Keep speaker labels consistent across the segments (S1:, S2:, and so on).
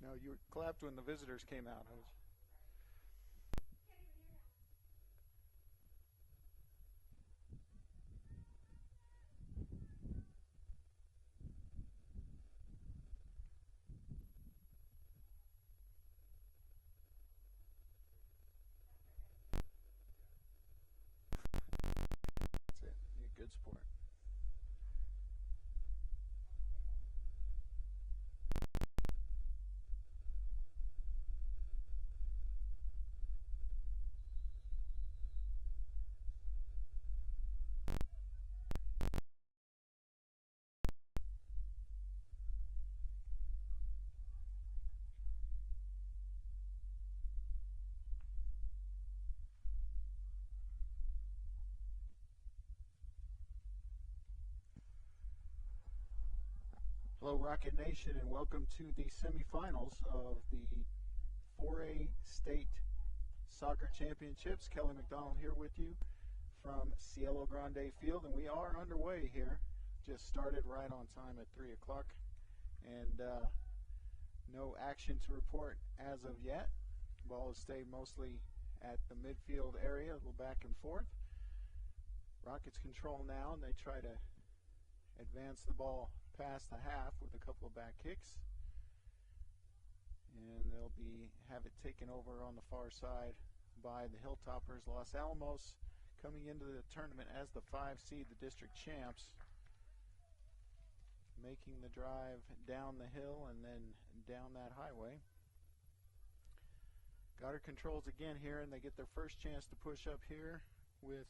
S1: No, you clapped when the visitors came out. That's it. You're a good sport. Hello, Rocket Nation, and welcome to the semifinals of the 4A State Soccer Championships. Kelly McDonald here with you from Cielo Grande Field, and we are underway here. Just started right on time at 3 o'clock, and no action to report as of yet. Ball has stayed mostly at the midfield area, a little back and forth. Rockets control now, and they try to advance the ball past the half with a couple of back kicks, and they'll have it taken over on the far side by the Hilltoppers. Los Alamos coming into the tournament as the 5 seed, the district champs, making the drive down the hill and then down that highway. Goddard controls again here, and they get their first chance to push up here with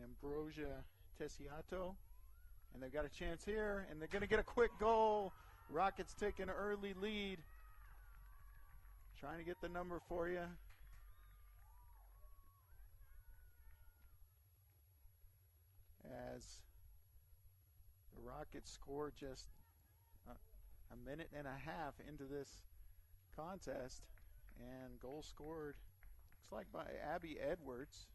S1: Ambrosia Tessiato. And they've got a chance here, and they're going to get a quick goal. Rockets take an early lead. Trying to get the number for you. As the Rockets score just a minute and a half into this contest. And goal scored, looks like by Abby Edwards.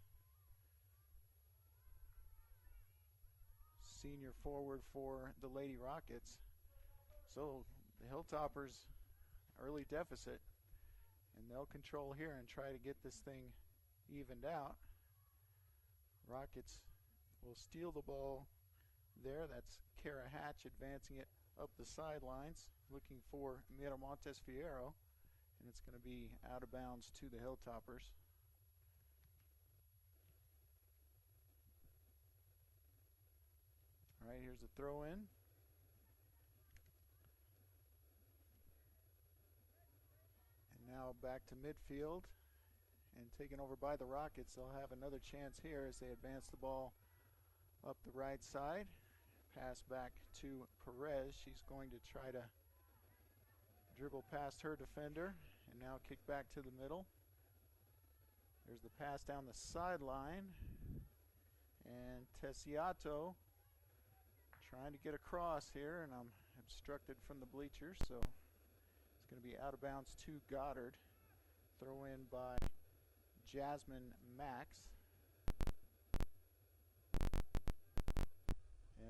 S1: Senior forward for the Lady Rockets. So the Hilltoppers early deficit, and they'll control here and try to get this thing evened out. Rockets will steal the ball there. That's Kara Hatch advancing it up the sidelines, looking for Miramontes Fierro, and it's going to be out of bounds to the Hilltoppers. All right, here's a throw in. And now back to midfield and taken over by the Rockets. They'll have another chance here as they advance the ball up the right side. Pass back to Perez. She's going to try to dribble past her defender and now kick back to the middle. There's the pass down the sideline. And Tessiato trying to get across here, and I'm obstructed from the bleachers, so it's going to be out of bounds to Goddard. Throw in by Jasmine Max.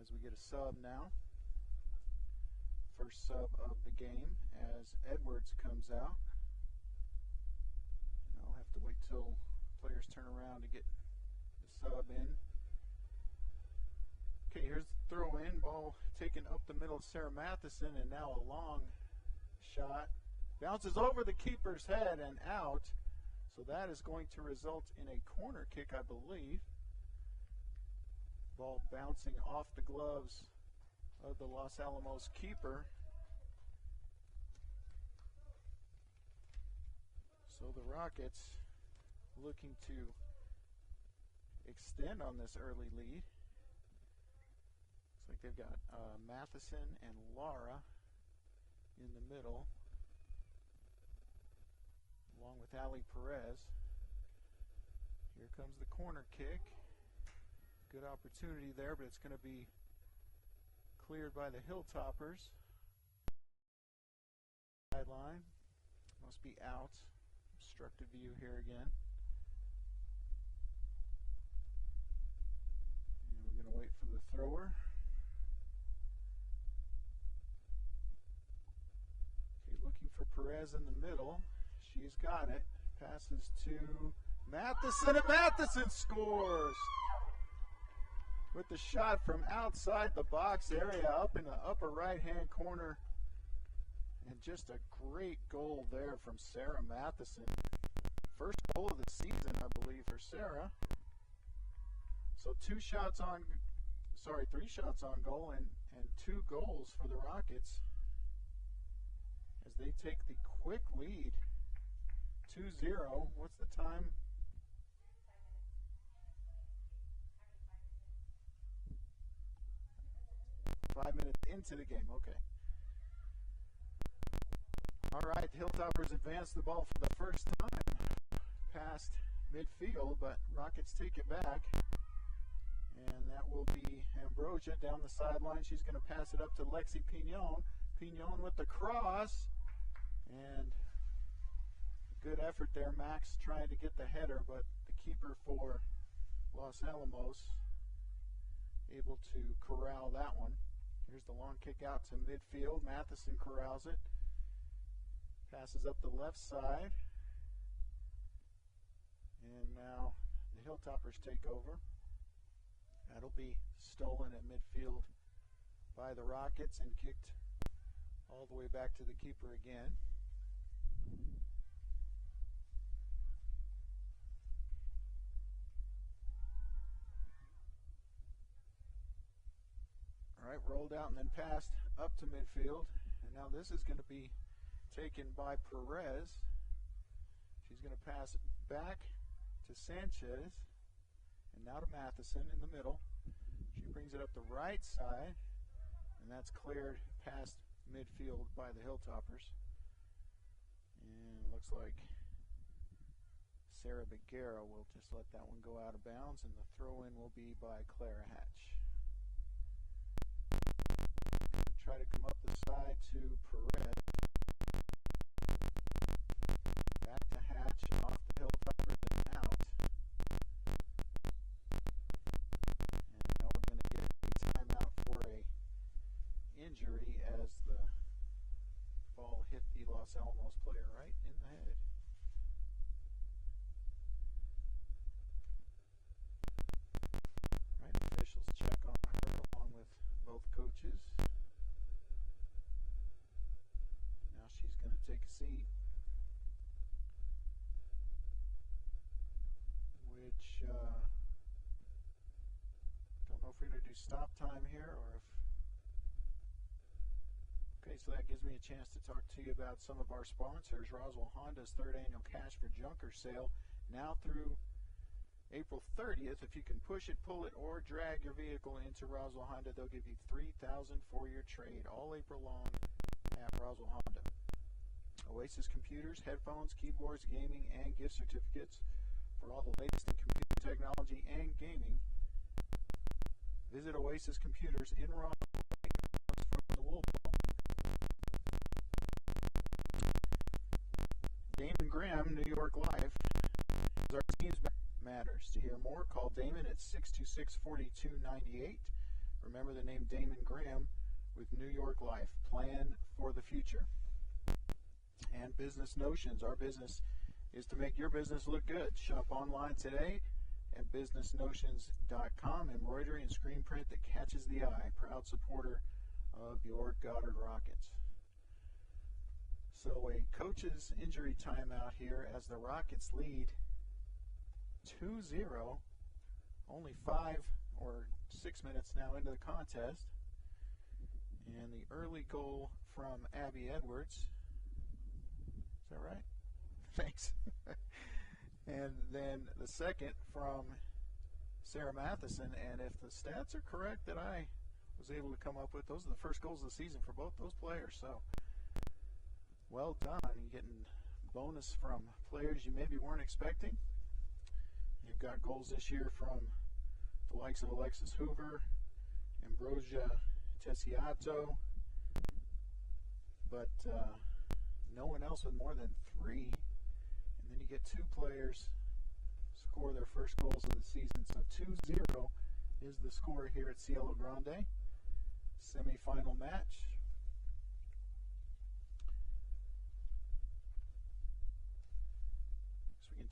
S1: As we get a sub now. First sub of the game as Edwards comes out. And I'll have to wait till players turn around to get the sub in. Okay, here's the throw in. Ball taken up the middle of Sarah Matheson, and now a long shot. Bounces over the keeper's head and out. So that is going to result in a corner kick, I believe. Ball bouncing off the gloves of the Los Alamos keeper. So the Rockets looking to extend on this early lead. Looks like they've got Matheson and Laura in the middle, along with Ali Perez. Here comes the corner kick. Good opportunity there, but it's going to be cleared by the Hilltoppers. Sideline. Must be out. Obstructed view here again. And we're going to wait for the thrower. Okay, looking for Perez in the middle. She's got it. Passes to Matheson, and Matheson scores with the shot from outside the box area up in the upper right-hand corner. And just a great goal there from Sarah Matheson. First goal of the season, I believe, for Sarah. So three shots on goal and 2 goals for the Rockets as they take the quick lead. 2-0. What's the time? Five minutes into the game. Okay. All right, Hilltoppers advance the ball for the first time past midfield, but Rockets take it back. And that will be Ambrosia down the sideline. She's going to pass it up to Lexi Pignon. Pignon with the cross. And good effort there. Max trying to get the header, but the keeper for Los Alamos able to corral that one. Here's the long kick out to midfield. Matheson corrals it. Passes up the left side. And now the Hilltoppers take over. That'll be stolen at midfield by the Rockets and kicked all the way back to the keeper again. All right, rolled out and then passed up to midfield. And now this is going to be taken by Perez. She's going to pass it back to Sanchez. And now to Matheson in the middle. She brings it up the right side. And that's cleared past midfield by the Hilltoppers. And it looks like Sarah Beguera will just let that one go out of bounds. And the throw-in will be by Clara Hatch. Try to come up the side to Perez. Back to Hatch, off the Hilltoppers and out. And now we're going to get a timeout for a injury as the ball hit the Los Alamos player right in the head. Right, officials check on her along with both coaches. She's going to take a seat, which don't know if we're going to do stop time here or if. Okay, so that gives me a chance to talk to you about some of our sponsors. Roswell Honda's 3rd annual Cash for Junker sale now through April 30th. If you can push it, pull it, or drag your vehicle into Roswell Honda, they'll give you $3,000 for your trade all April long at Roswell Honda. Oasis computers, headphones, keyboards, gaming, and gift certificates for all the latest in computer technology and gaming. Visit Oasis Computers in Roswell from the Woolpole. Damon Graham, New York Life. Our team's matters. To hear more, call Damon at 626-4298. Remember the name Damon Graham with New York Life. Plan for the future. And Business Notions. Our business is to make your business look good. Shop online today at businessnotions.com. Embroidery and screen print that catches the eye. Proud supporter of your Goddard Rockets. So a coach's injury timeout here as the Rockets lead 2-0. Only 5 or 6 minutes now into the contest. And the early goal from Abby Edwards. Is that right? Thanks. And then the second from Sarah Matheson. And if the stats are correct that I was able to come up with, those are the first goals of the season for both those players. So well done. You're getting bonus from players you maybe weren't expecting. You've got goals this year from the likes of Alexis Hoover, Ambrosia Tessiato, but no one else with more than 3. And then you get 2 players score their first goals of the season. So 2-0 is the score here at Cielo Grande. Semi-final match.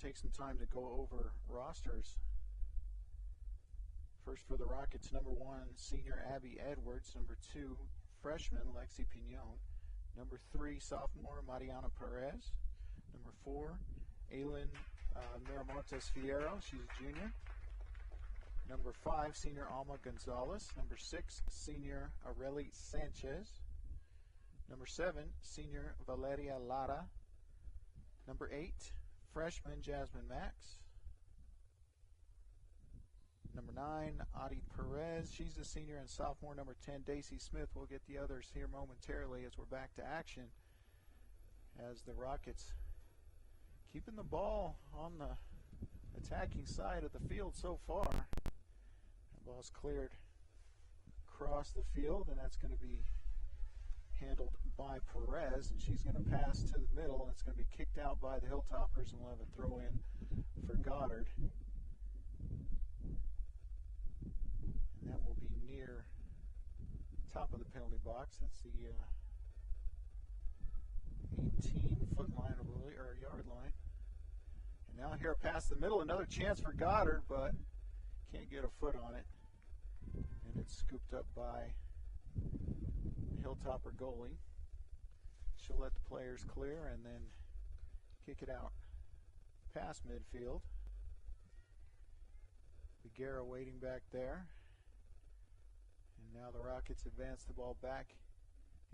S1: take some time to go over rosters. First for the Rockets, number 1, senior Abby Edwards. Number 2, freshman Lexi Pignon. Number 3, sophomore Mariana Perez. Number 4, Aylin Miramontes Fierro. She's a junior. Number 5, senior Alma Gonzalez. Number 6, senior Areli Sanchez. Number 7, senior Valeria Lara. Number 8, freshman Jasmine Max. Number 9, Adi Perez. She's a senior and sophomore. Number 10, Daisy Smith. We'll get the others here momentarily as we're back to action. As the Rockets keeping the ball on the attacking side of the field so far. The ball's cleared across the field, and that's going to be handled by Perez, and she's going to pass to the middle, and it's going to be kicked out by the Hilltoppers, and we'll have a throw in for Goddard. And that will be near top of the penalty box. That's the 18-foot line, or yard line. And now here past the middle, another chance for Goddard, but can't get a foot on it. And it's scooped up by the Hilltopper goalie. She'll let the players clear and then kick it out past midfield. Figuera waiting back there. And now the Rockets advance the ball back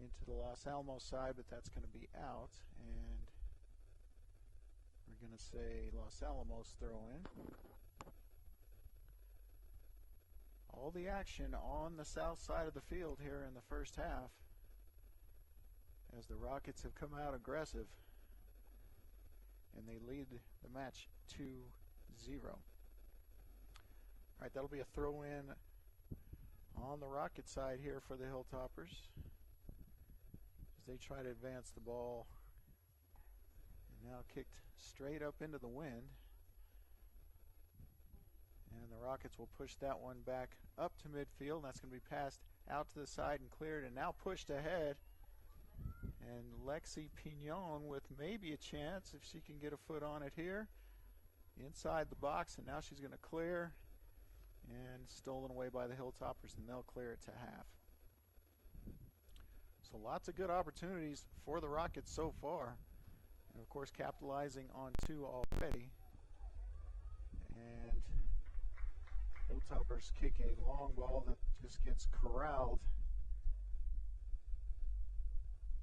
S1: into the Los Alamos side, but that's going to be out. And we're going to say Los Alamos throw in. All the action on the south side of the field here in the first half as the Rockets have come out aggressive and they lead the match 2-0. All right, that'll be a throw in on the Rocket side here for the Hilltoppers as they try to advance the ball. And now kicked straight up into the wind. And the Rockets will push that one back up to midfield. That's going to be passed out to the side and cleared, and now pushed ahead. And Lexi Pignon with maybe a chance if she can get a foot on it here. Inside the box, and now she's going to clear. And stolen away by the Hilltoppers, and they'll clear it to half. So lots of good opportunities for the Rockets so far. And of course capitalizing on 2 already. And Hilltoppers kick a long ball that just gets corralled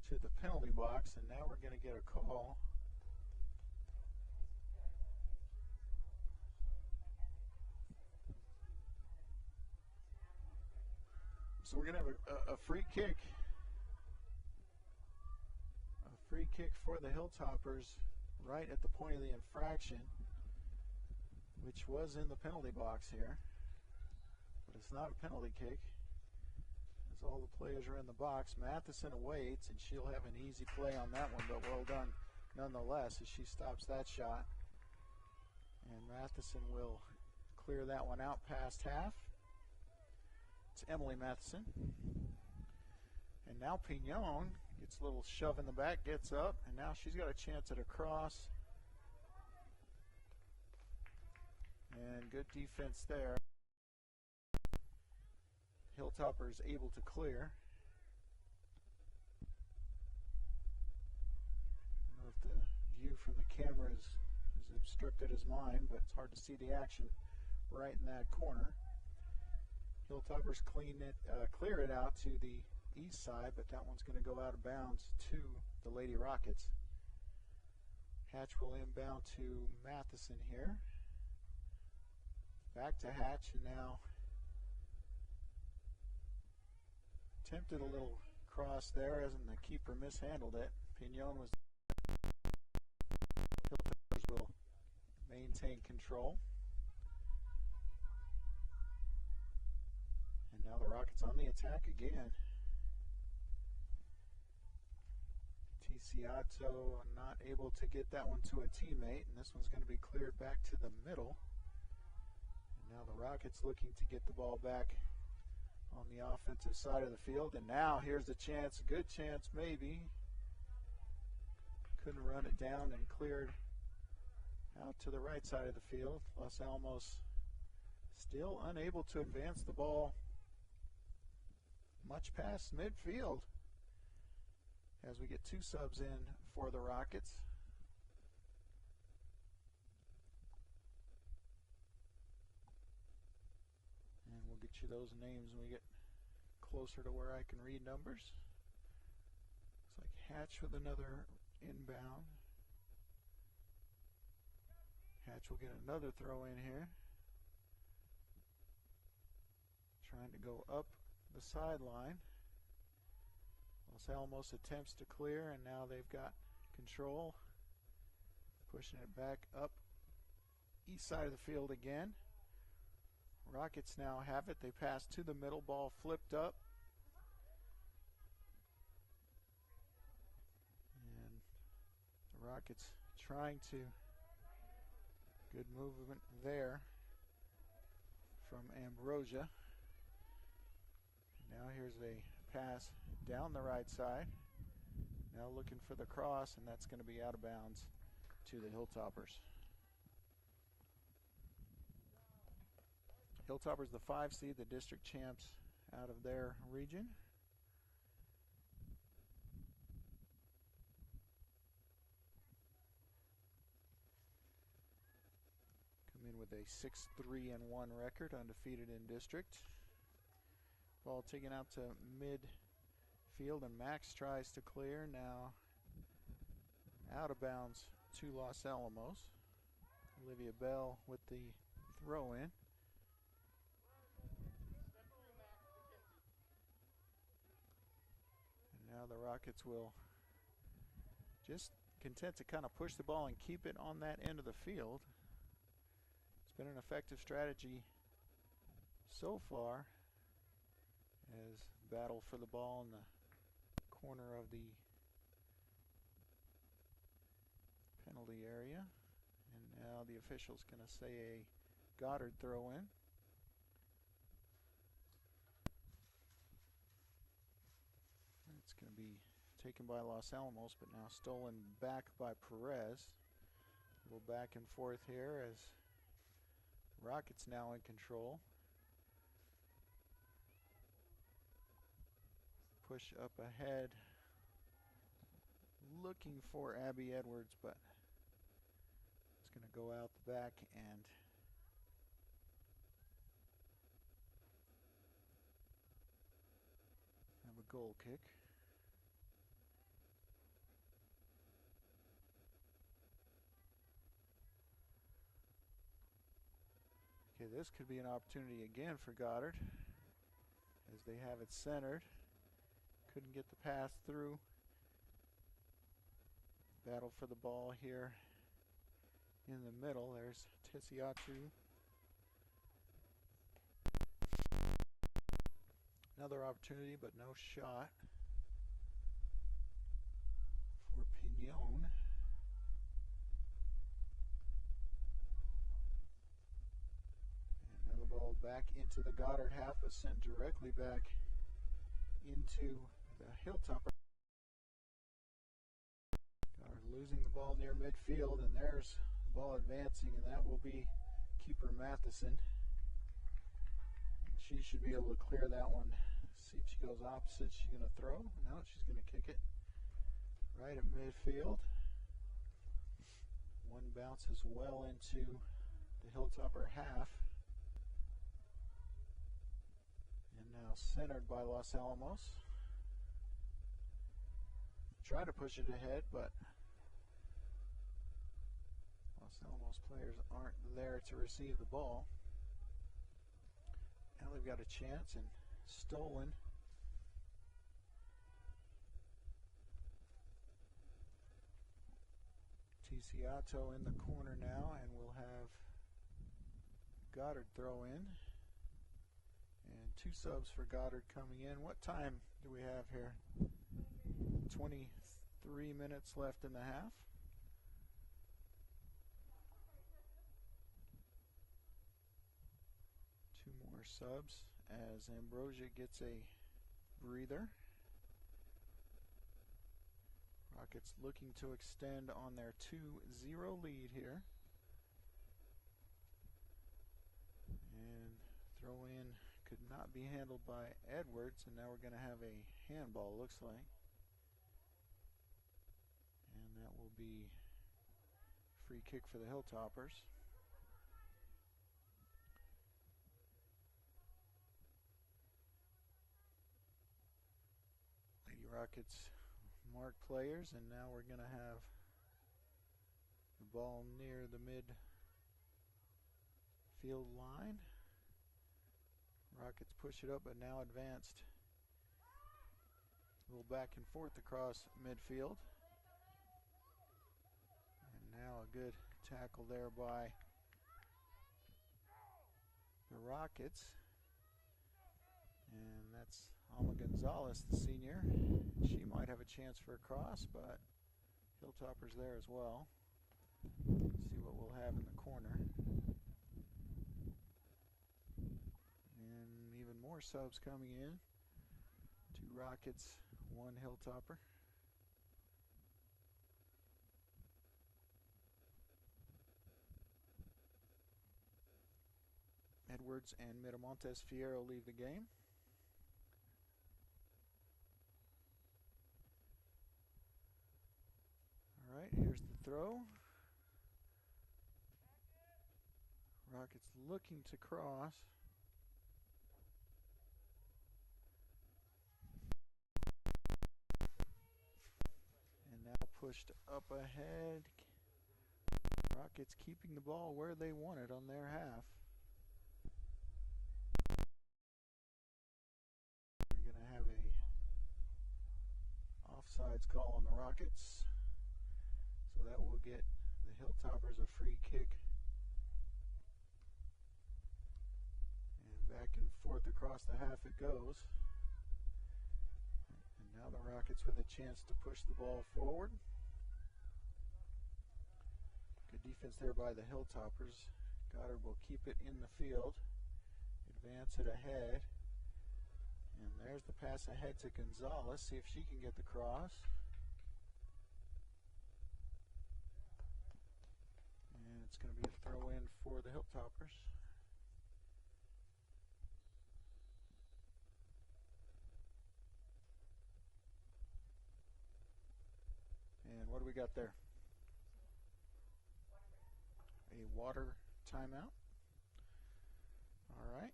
S1: to the penalty box, and now we're going to get a call. So we're going to have a free kick. A free kick for the Hilltoppers right at the point of the infraction, which was in the penalty box here. But it's not a penalty kick, as all the players are in the box. Matheson awaits, and she'll have an easy play on that one, but well done nonetheless as she stops that shot. And Matheson will clear that one out past half. It's Emily Matheson. And now Pignon gets a little shove in the back, gets up, and now she's got a chance at a cross. And good defense there. Hilltoppers able to clear. I don't know if the view from the camera is as obstructed as mine, but it's hard to see the action right in that corner. Hilltoppers clear it out to the east side, but that one's going to go out of bounds to the Lady Rockets. Hatch will inbound to Matheson here. Back to Hatch, and now attempted a little cross there, as the keeper mishandled it. Pignon was. Hilltoppers will maintain control. And now the Rockets on the attack again. Ticiato not able to get that one to a teammate, and this one's going to be cleared back to the middle. And now the Rockets looking to get the ball back on the offensive side of the field. And now here's the chance, a good chance maybe. Couldn't run it down and cleared out to the right side of the field. Los Alamos still unable to advance the ball much past midfield as we get 2 subs in for the Rockets. And we'll get you those names when we get closer to where I can read numbers. Looks like Hatch with another inbound. Hatch will get another throw in here. Trying to go up the sideline. Los Alamos attempts to clear, and now they've got control. Pushing it back up east side of the field again. Rockets now have it. They pass to the middle, ball flipped up. And the Rockets trying to, good movement there from Ambrosia. Now here's a pass down the right side. Now looking for the cross, and that's going to be out of bounds to the Hilltoppers. Hilltoppers the 5 seed, the district champs out of their region. Come in with a 6-3-1 record, undefeated in district. Ball taken out to midfield, and Max tries to clear. Now out of bounds to Los Alamos. Olivia Bell with the throw in. And now the Rockets will just content to kind of push the ball and keep it on that end of the field. It's been an effective strategy so far, as battle for the ball in the corner of the penalty area. And now the official's going to say a Goddard throw in. It's going to be taken by Los Alamos, but now stolen back by Perez. A little back and forth here as Rockets now in control. Push up ahead, looking for Abby Edwards, but it's going to go out the back and have a goal kick. Okay, this could be an opportunity again for Goddard as they have it centered. Couldn't get the pass through. Battle for the ball here in the middle. There's Tisiatu. Another opportunity, but no shot for Pignon. And another ball back into the Goddard half, but sent directly back into the Hilltopper. Goddard losing the ball near midfield, and there's the ball advancing, and that will be keeper Matheson. She should be able to clear that one. See if she goes opposite. She's going to throw. No, she's going to kick it right at midfield. One bounces well into the Hilltopper half. And now centered by Los Alamos. Try to push it ahead, but Los Alamos players aren't there to receive the ball. Now they've got a chance, and stolen. Tisiatu in the corner now, and we'll have Goddard throw in. And 2 subs for Goddard coming in. What time do we have here? 23 minutes left in the half. Two more subs as Ambrosia gets a breather. Rockets looking to extend on their 2-0 lead here. Throw in could not be handled by Edwards, and now we're going to have a handball, looks like. And that will be free kick for the Hilltoppers. Lady Rockets mark players, and now we're going to have the ball near the midfield line. Rockets push it up, but now advanced a little back and forth across midfield. And now a good tackle there by the Rockets. And that's Alma Gonzalez, the senior. She might have a chance for a cross, but Hilltoppers there as well. Let's see what we'll have in the corner. And even more subs coming in. 2 Rockets, 1 Hilltopper. Edwards and Miramontes Fierro leave the game. All right, here's the throw. Rockets looking to cross. And now pushed up ahead. Rockets keeping the ball where they want it on their half. We're going to have a offsides call on the Rockets. So that will get the Hilltoppers a free kick. And back and forth across the half it goes. And now the Rockets with a chance to push the ball forward. Good defense there by the Hilltoppers. Goddard will keep it in the field. Advance it ahead. And there's the pass ahead to Gonzalez. See if she can get the cross. And it's going to be a throw in for the Hilltoppers. And what do we got there? A water timeout. All right.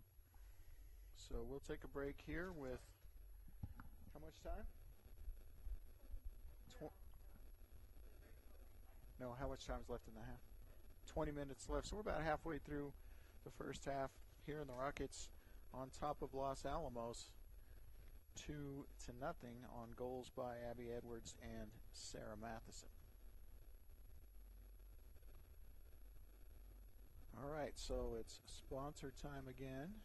S1: So we'll take a break here with how much time? No, how much time is left in the half? 20 minutes left. So we're about halfway through the first half here in the Rockets on top of Los Alamos. 2-0 on goals by Abby Edwards and Sarah Matheson. All right, so it's sponsor time again.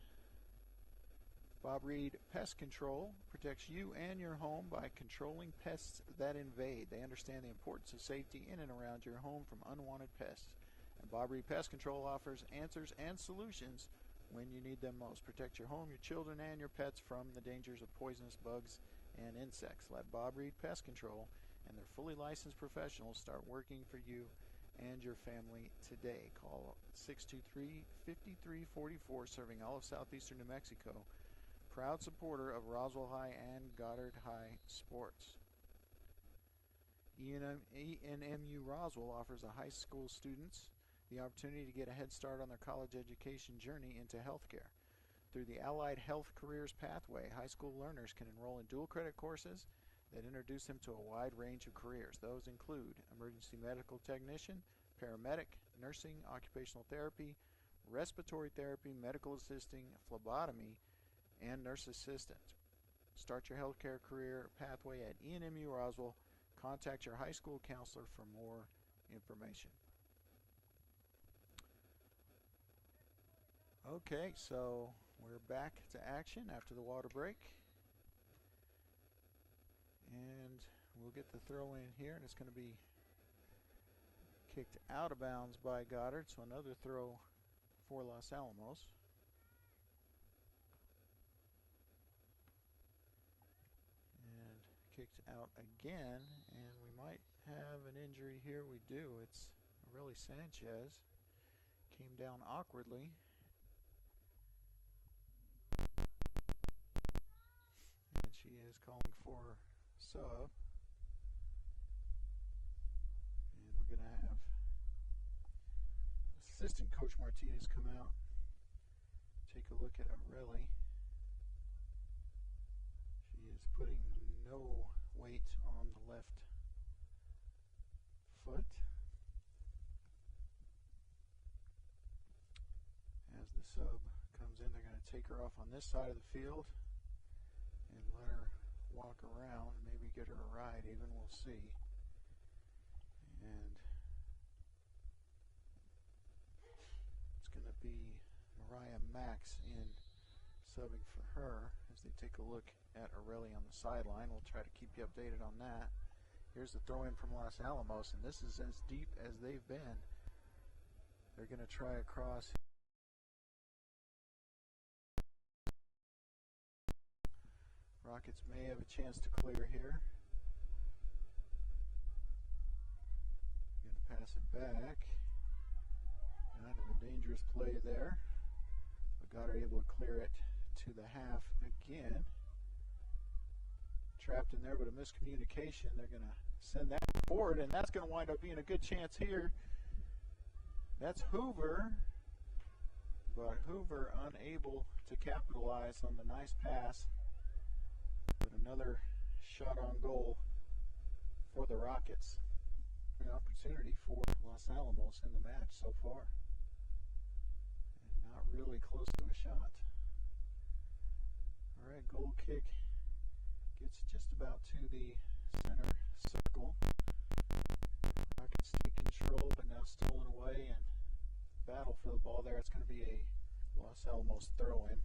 S1: Bob Reed Pest Control protects you and your home by controlling pests that invade. They understand the importance of safety in and around your home from unwanted pests. And Bob Reed Pest Control offers answers and solutions when you need them most. Protect your home, your children, and your pets from the dangers of poisonous bugs and insects. Let Bob Reed Pest Control and their fully licensed professionals start working for you and your family today. Call 623-5344, serving all of southeastern New Mexico. Proud supporter of Roswell High and Goddard High sports. ENMU Roswell offers high school students the opportunity to get a head start on their college education journey into healthcare. Through the Allied Health Careers Pathway, high school learners can enroll in dual credit courses that introduce them to a wide range of careers. Those include emergency medical technician, paramedic, nursing, occupational therapy, respiratory therapy, medical assisting, phlebotomy, and nurse assistant. Start your healthcare career pathway at ENMU Roswell. Contact your high school counselor for more information. Okay, so we're back to action after the water break. And we'll get the throw in here, and it's going to be kicked out of bounds by Goddard, so another throw for Los Alamos. And kicked out again, and we might have an injury here. We do. It's Aurelie Sanchez. Came down awkwardly. She is calling for sub. And we're going to have assistant coach Martinez come out, take a look at Aurelie. She is putting no weight on the left foot. As the sub comes in, they're going to take her off on this side of the field and let her walk around, maybe get her a ride even, we'll see. And it's going to be Mariah Max in subbing for her as they take a look at Aurelie on the sideline. We'll try to keep you updated on that. Here's the throw in from Los Alamos, and this is as deep as they've been. They're going to try across. Rockets may have a chance to clear here. Going to pass it back. Kind of a dangerous play there. But Goddard able to clear it to the half again. Trapped in there, but a miscommunication. They're going to send that forward, and that's going to wind up being a good chance here. That's Hoover, but Hoover unable to capitalize on the nice pass. But another shot on goal for the Rockets. An opportunity for Los Alamos in the match so far. And not really close to a shot. All right, goal kick gets just about to the center circle. Rockets take control, but now stolen away and battle for the ball there. It's going to be a Los Alamos throw-in.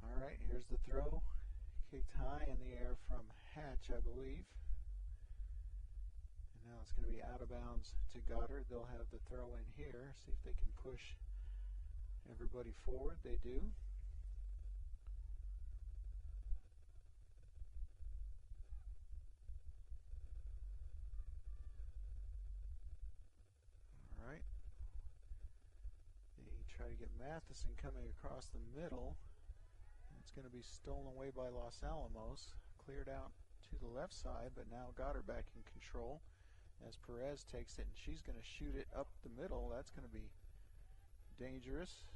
S1: All right, here's the throw. Kicked high in the air from Hatch, I believe. And now it's going to be out of bounds to Goddard. They'll have the throw in here. See if they can push everybody forward. They do. All right. They try to get Matheson coming across the middle. It's going to be stolen away by Los Alamos. Cleared out to the left side, but now Goddard back in control as Perez takes it, and she's going to shoot it up the middle. That's going to be dangerous.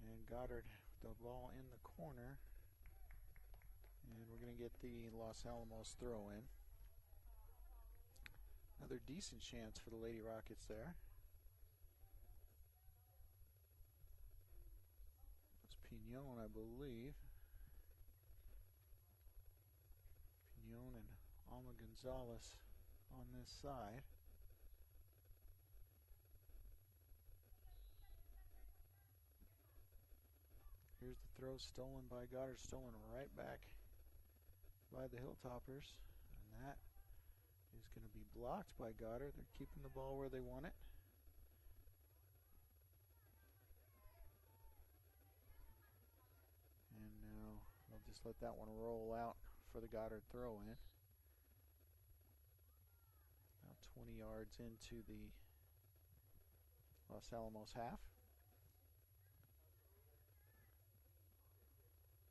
S1: And Goddard, the ball in the corner. And we're going to get the Los Alamos throw in. Another decent chance for the Lady Rockets there. Pignon, I believe. Pignon and Alma Gonzalez on this side. Here's the throw stolen by Goddard, stolen right back by the Hilltoppers. And that is going to be blocked by Goddard. They're keeping the ball where they want it. Just let that one roll out for the Goddard throw in. About 20 yards into the Los Alamos half.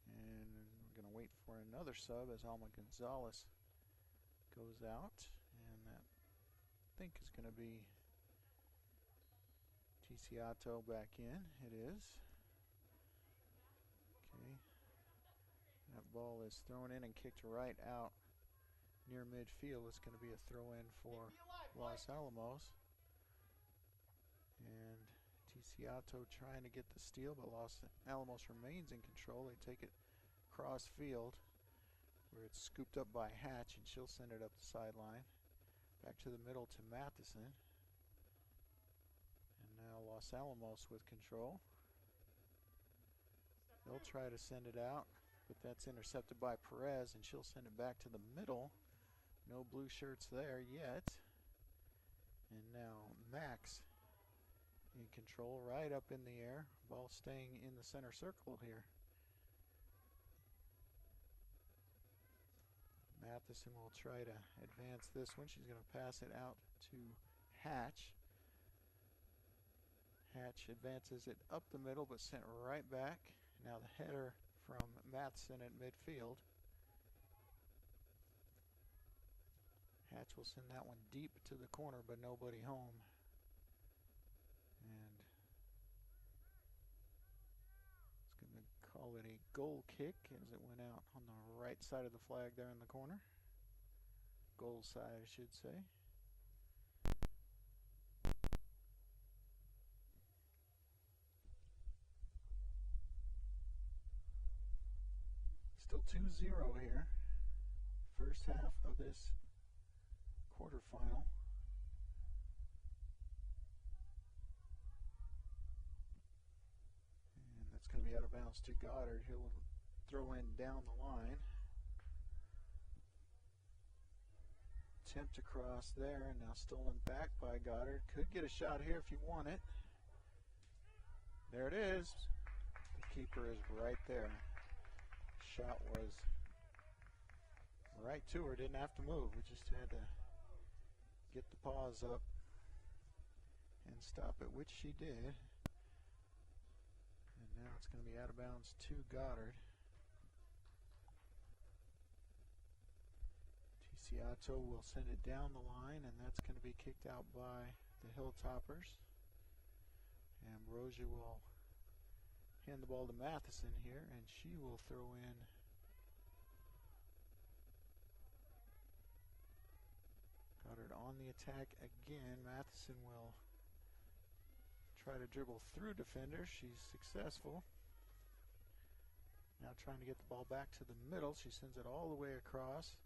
S1: And we're going to wait for another sub as Alma Gonzalez goes out. And that, I think, is going to be Ticiato back in. It is. That ball is thrown in and kicked right out near midfield. It's going to be a throw in for Los Alamos. And Ticiato trying to get the steal, but Los Alamos remains in control. They take it cross field where it's scooped up by Hatch, and she'll send it up the sideline. Back to the middle to Matheson. And now Los Alamos with control. They'll try to send it out, but that's intercepted by Perez, and she'll send it back to the middle. No blue shirts there yet. And now Max in control, right up in the air. Ball staying in the center circle here. Matheson will try to advance this one. She's going to pass it out to Hatch. Hatch advances it up the middle but sent right back. Now the header from Matheson at midfield. Hatch will send that one deep to the corner but nobody home. And it's going to call it a goal kick as it went out on the right side of the flag there in the corner. Goal side, I should say. Still 2-0 here. First half of this quarterfinal. And that's going to be out of bounds to Goddard. He'll throw in down the line. Attempt across there, and now stolen back by Goddard. Could get a shot here if you want it. There it is. The keeper is right there. Shot was right to her, didn't have to move. We just had to get the paws up and stop it, which she did. And now it's going to be out of bounds to Goddard. Cielo will send it down the line, and that's going to be kicked out by the Hilltoppers. Ambrosia will hand the ball to Matheson here, and she will throw in Goddard on the attack again. Matheson will try to dribble through defenders. She's successful. Now trying to get the ball back to the middle. She sends it all the way across.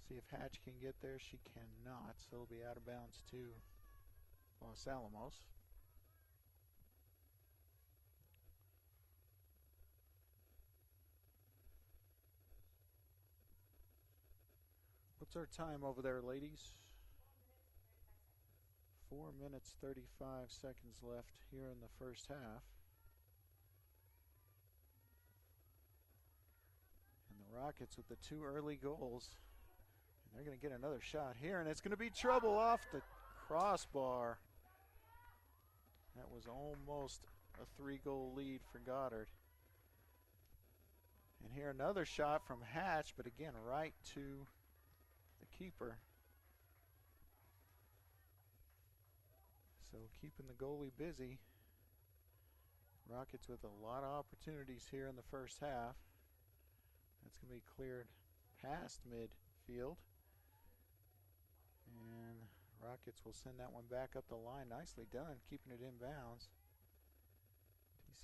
S1: See if Hatch can get there. She cannot, so it'll be out of bounds to Los Alamos. What's our time over there, ladies? 4 minutes 35 seconds left here in the first half. And the Rockets with the 2 early goals. They're going to get another shot here, and it's going to be trouble off the crossbar. That was almost a 3-goal lead for Goddard. And here another shot from Hatch, but again right to the keeper. So keeping the goalie busy. Rockets with a lot of opportunities here in the first half. That's going to be cleared past midfield. And Rockets will send that one back up the line. Nicely done, keeping it in bounds.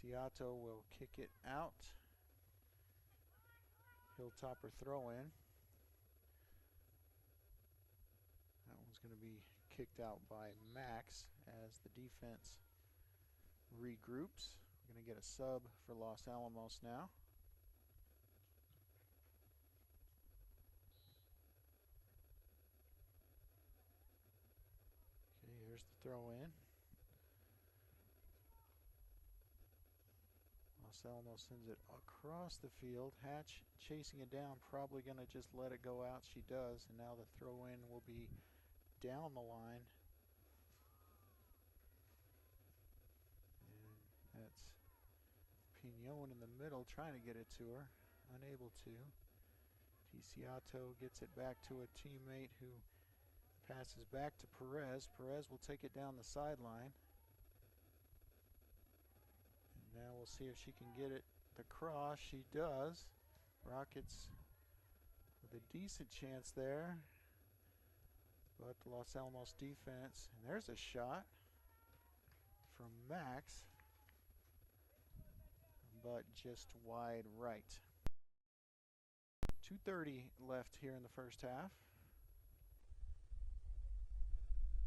S1: Cielo will kick it out. Hilltopper throw in. That one's going to be kicked out by Max as the defense regroups. We're going to get a sub for Los Alamos now. Here's the throw in. Los Alamos sends it across the field. Hatch chasing it down, probably going to just let it go out. She does, and now the throw in will be down the line. And that's Pignon in the middle trying to get it to her. Unable to. Cielo gets it back to a teammate who passes back to Perez. Perez will take it down the sideline. And now we'll see if she can get it across. She does. Rockets with a decent chance there. But the Los Alamos defense. And there's a shot from Max. But just wide right. 2:30 left here in the first half.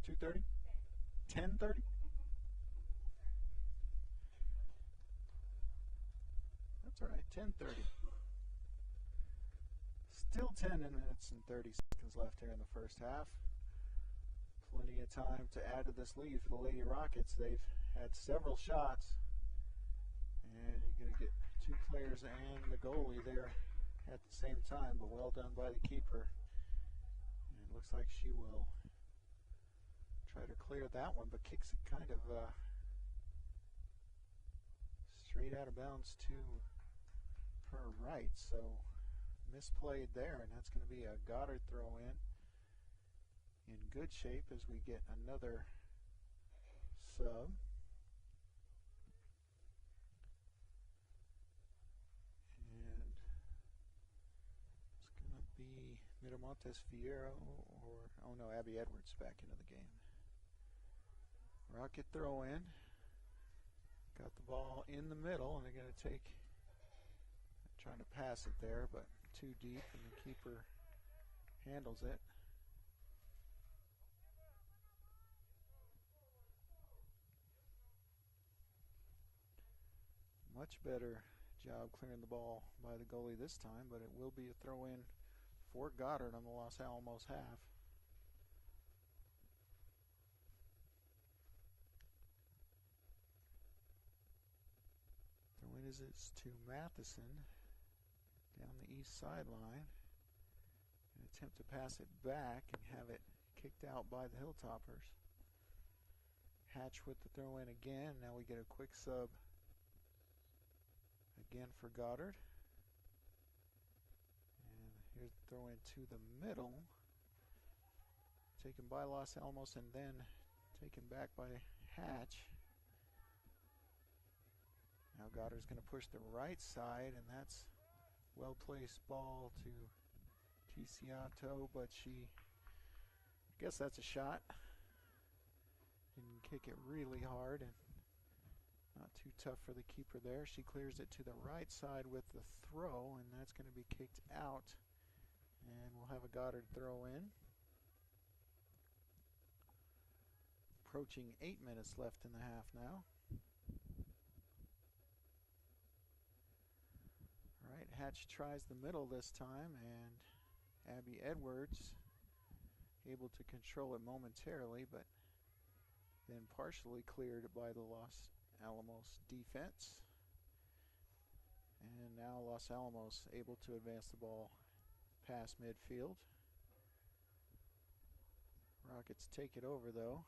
S1: 2:30? 10:30? That's all right, 10:30. Still 10 minutes and 30 seconds left here in the first half. Plenty of time to add to this lead for the Lady Rockets. They've had several shots. And you're going to get 2 players and the goalie there at the same time, but well done by the keeper. And it looks like she will try to clear that one, but kicks it kind of straight out of bounds to her right. So misplayed there, and that's going to be a Goddard throw in good shape as we get another sub. And it's going to be Miramontes Fierro or, oh no, Abby Edwards back into the game. Rocket throw in. Got the ball in the middle, and they're going to take, trying to pass it there, but too deep, and the keeper handles it. Much better job clearing the ball by the goalie this time, but it will be a throw in for Goddard on the Los Alamos half. Throw in is to Matheson down the east sideline. An attempt to pass it back and have it kicked out by the Hilltoppers. Hatch with the throw in again. Now we get a quick sub again for Goddard. And here's the throw in to the middle. Taken by Los Alamos and then taken back by Hatch. Now Goddard's going to push the right side, and that's well-placed ball to Ticiato, but she, I guess that's a shot. Didn't kick it really hard, and not too tough for the keeper there. She clears it to the right side with the throw, and that's going to be kicked out. And we'll have a Goddard throw in. Approaching 8 minutes left in the half now. All right, Hatch tries the middle this time, and Abby Edwards able to control it momentarily, but then partially cleared by the Los Alamos defense. And now Los Alamos able to advance the ball past midfield. Rockets take it over though.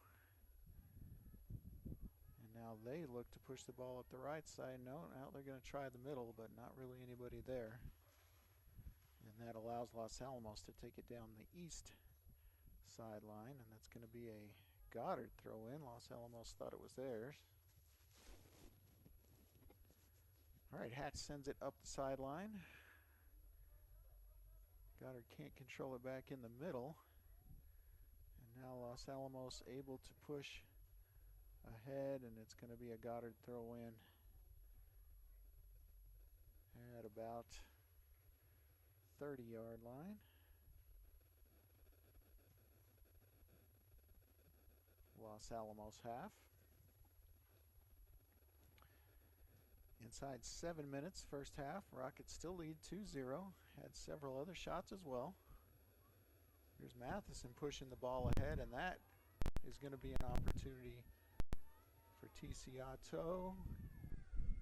S1: And now they look to push the ball up the right side. No, now they're going to try the middle, but not really anybody there. And that allows Los Alamos to take it down the east sideline, and that's going to be a Goddard throw in. Los Alamos thought it was theirs. All right, Hatch sends it up the sideline. Goddard can't control it back in the middle. And now Los Alamos able to push ahead, and it's going to be a Goddard throw in at about 30-yard line. Los Alamos half. Inside 7 minutes, first half, Rockets still lead 2-0. Had several other shots as well. Here's Matheson pushing the ball ahead, and that is going to be an opportunity for Ticiato.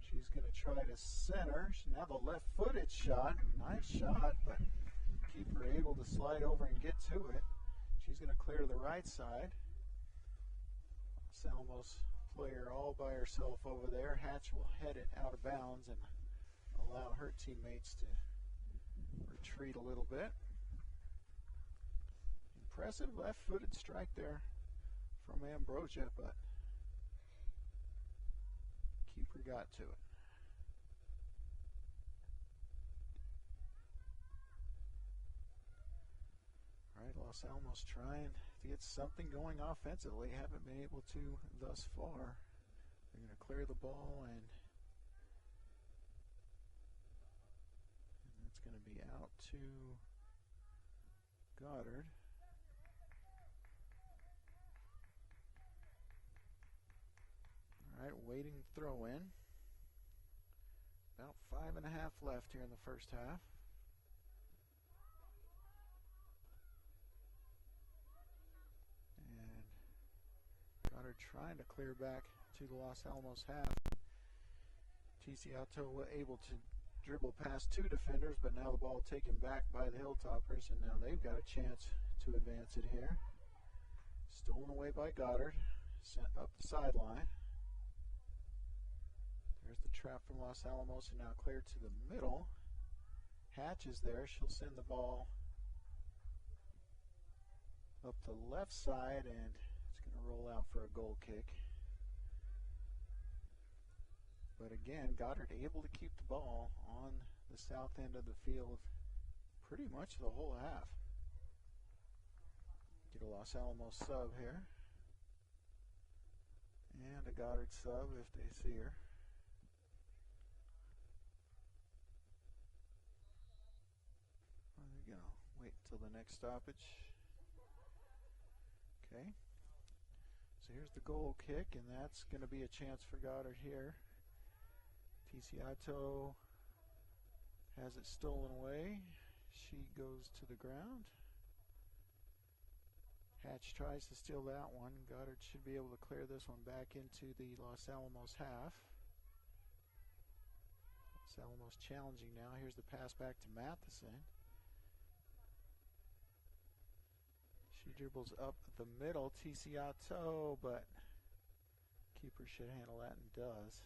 S1: She's going to try to center. Now the left-footed shot. Nice shot, but keeper able to slide over and get to it. She's going to clear to the right side. Los Alamos player all by herself over there. Hatch will head it out of bounds and allow her teammates to retreat a little bit. Impressive left-footed strike there from Ambrosia, but keeper got to it. All right, Los Alamos trying to get something going offensively. Haven't been able to thus far. They're going to clear the ball, and that's going to be out to Goddard. All right, waiting throw in. About 5.5 left here in the first half. Goddard trying to clear back to the Los Alamos half. Ticiato able to Dribble past two defenders, but now the ball taken back by the Hilltoppers, and now they've got a chance to advance it here. Stolen away by Goddard, sent up the sideline. There's the trap from Los Alamos, and now cleared to the middle. Hatch is there. She'll send the ball up the left side, and it's going to roll out for a goal kick. But again, Goddard able to keep the ball on the south end of the field pretty much the whole half. Get a Los Alamos sub here. And a Goddard sub if they see her. There we go. Wait until the next stoppage. Okay. So here's the goal kick, and that's going to be a chance for Goddard here. Ticiato has it stolen away. She goes to the ground. Hatch tries to steal that one. Goddard should be able to clear this one back into the Los Alamos half. Los Alamos challenging now. Here's the pass back to Matheson. She dribbles up the middle. Ticiato, but keeper should handle that and does.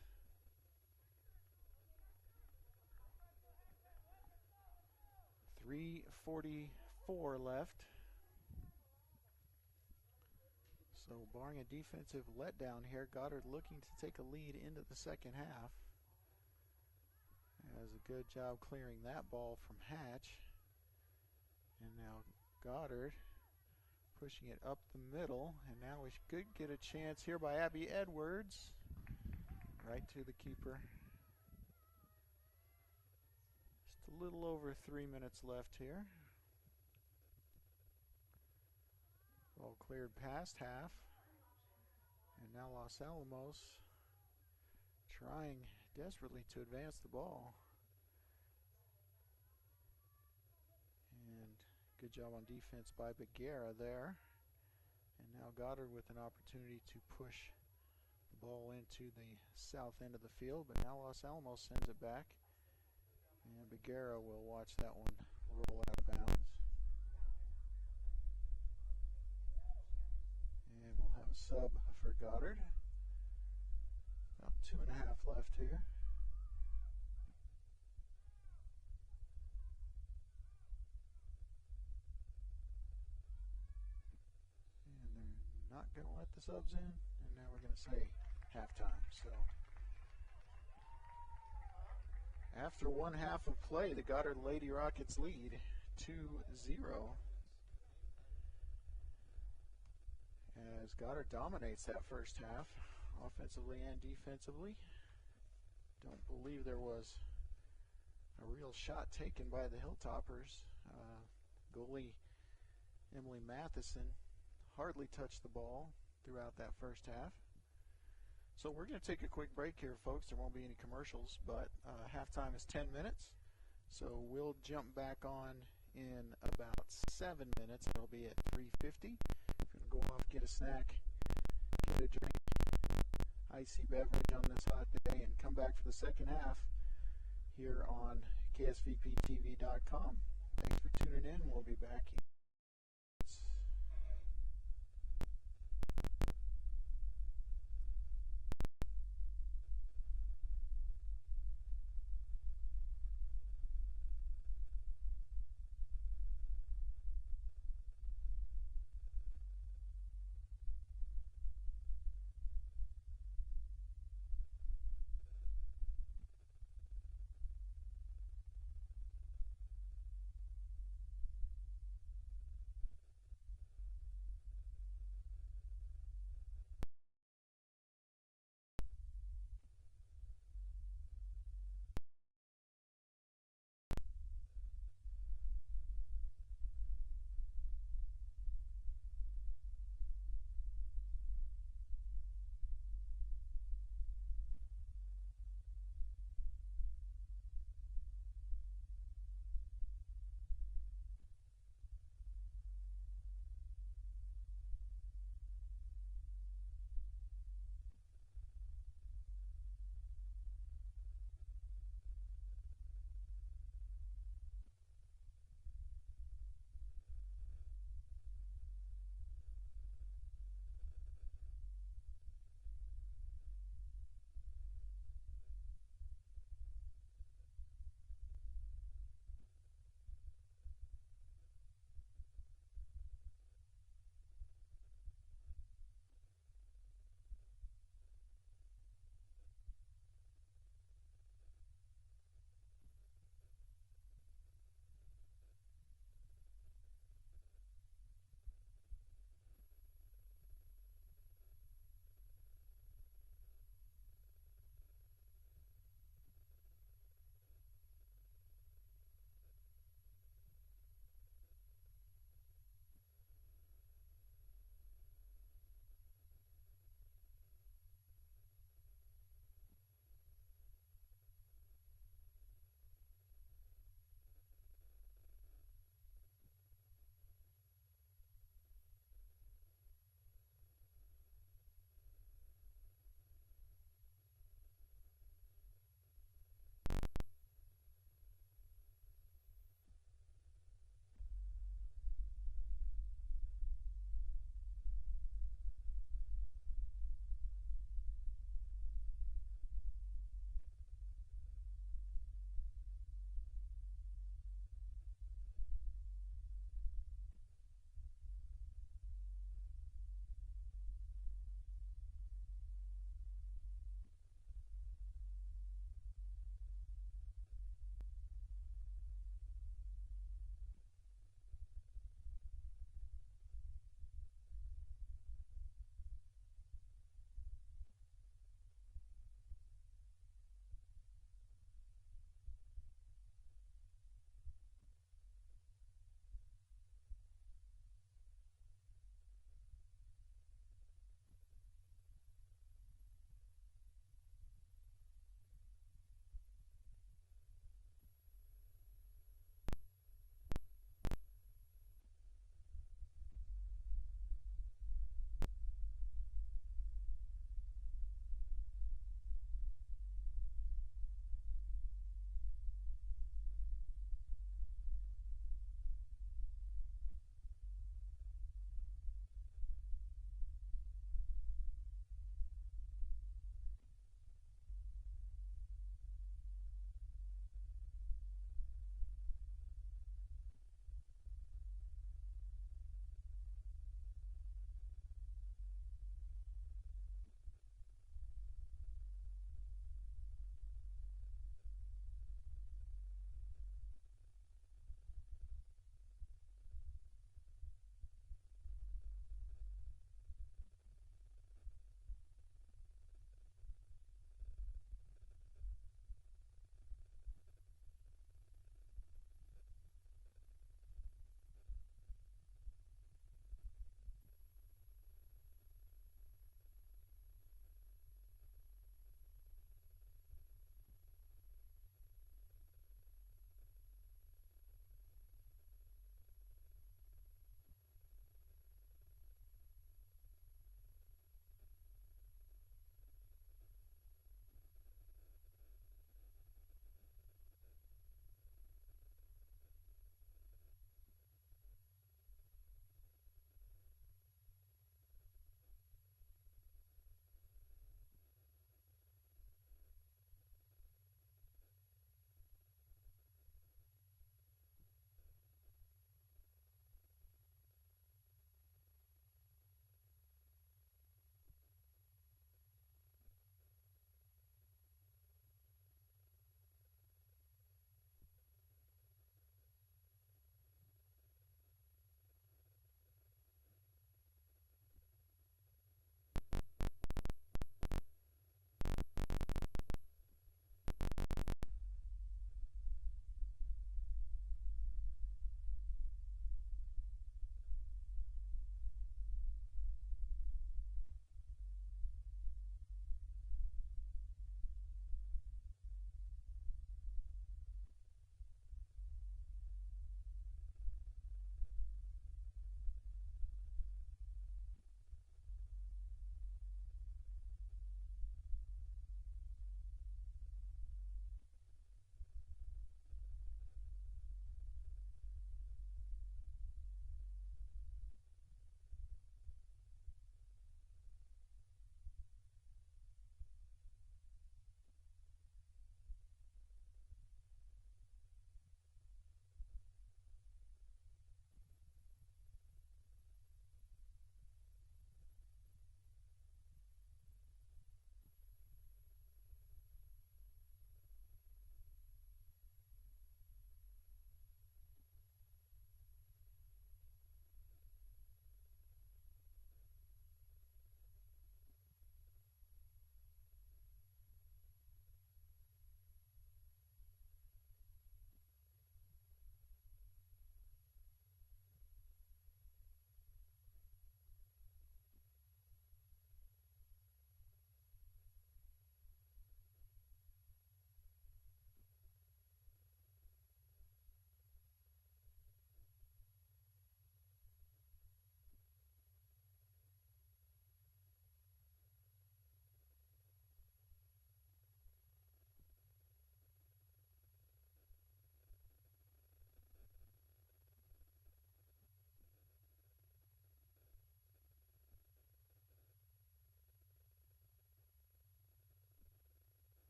S1: 3:44 left. So barring a defensive letdown here, Goddard looking to take a lead into the second half. Has a good job clearing that ball from Hatch. And now Goddard pushing it up the middle. And now we could get a chance here by Abby Edwards. Right to the keeper. A little over 3 minutes left here. Ball cleared past half. And now Los Alamos trying desperately to advance the ball. And good job on defense by Bagheera there. And now Goddard with an opportunity to push the ball into the south end of the field. But now Los Alamos sends it back. And Bagheera will watch that one roll out of bounds. And we'll have a sub for Goddard. About 2.5 left here. And they're not going to let the subs in. And now we're going to say halftime. So after one half of play, the Goddard Lady Rockets lead 2-0. As Goddard dominates that first half, offensively and defensively. Don't believe there was a real shot taken by the Hilltoppers. Goalie Emily Matheson hardly touched the ball throughout that first half. So we're going to take a quick break here, folks. There won't be any commercials, but halftime is 10 minutes. So we'll jump back on in about 7 minutes. It'll be at 3:50. We're going to go off, get a snack, get a drink, icy beverage on this hot day, and come back for the second half here on KSVPTV.com. Thanks for tuning in. We'll be back.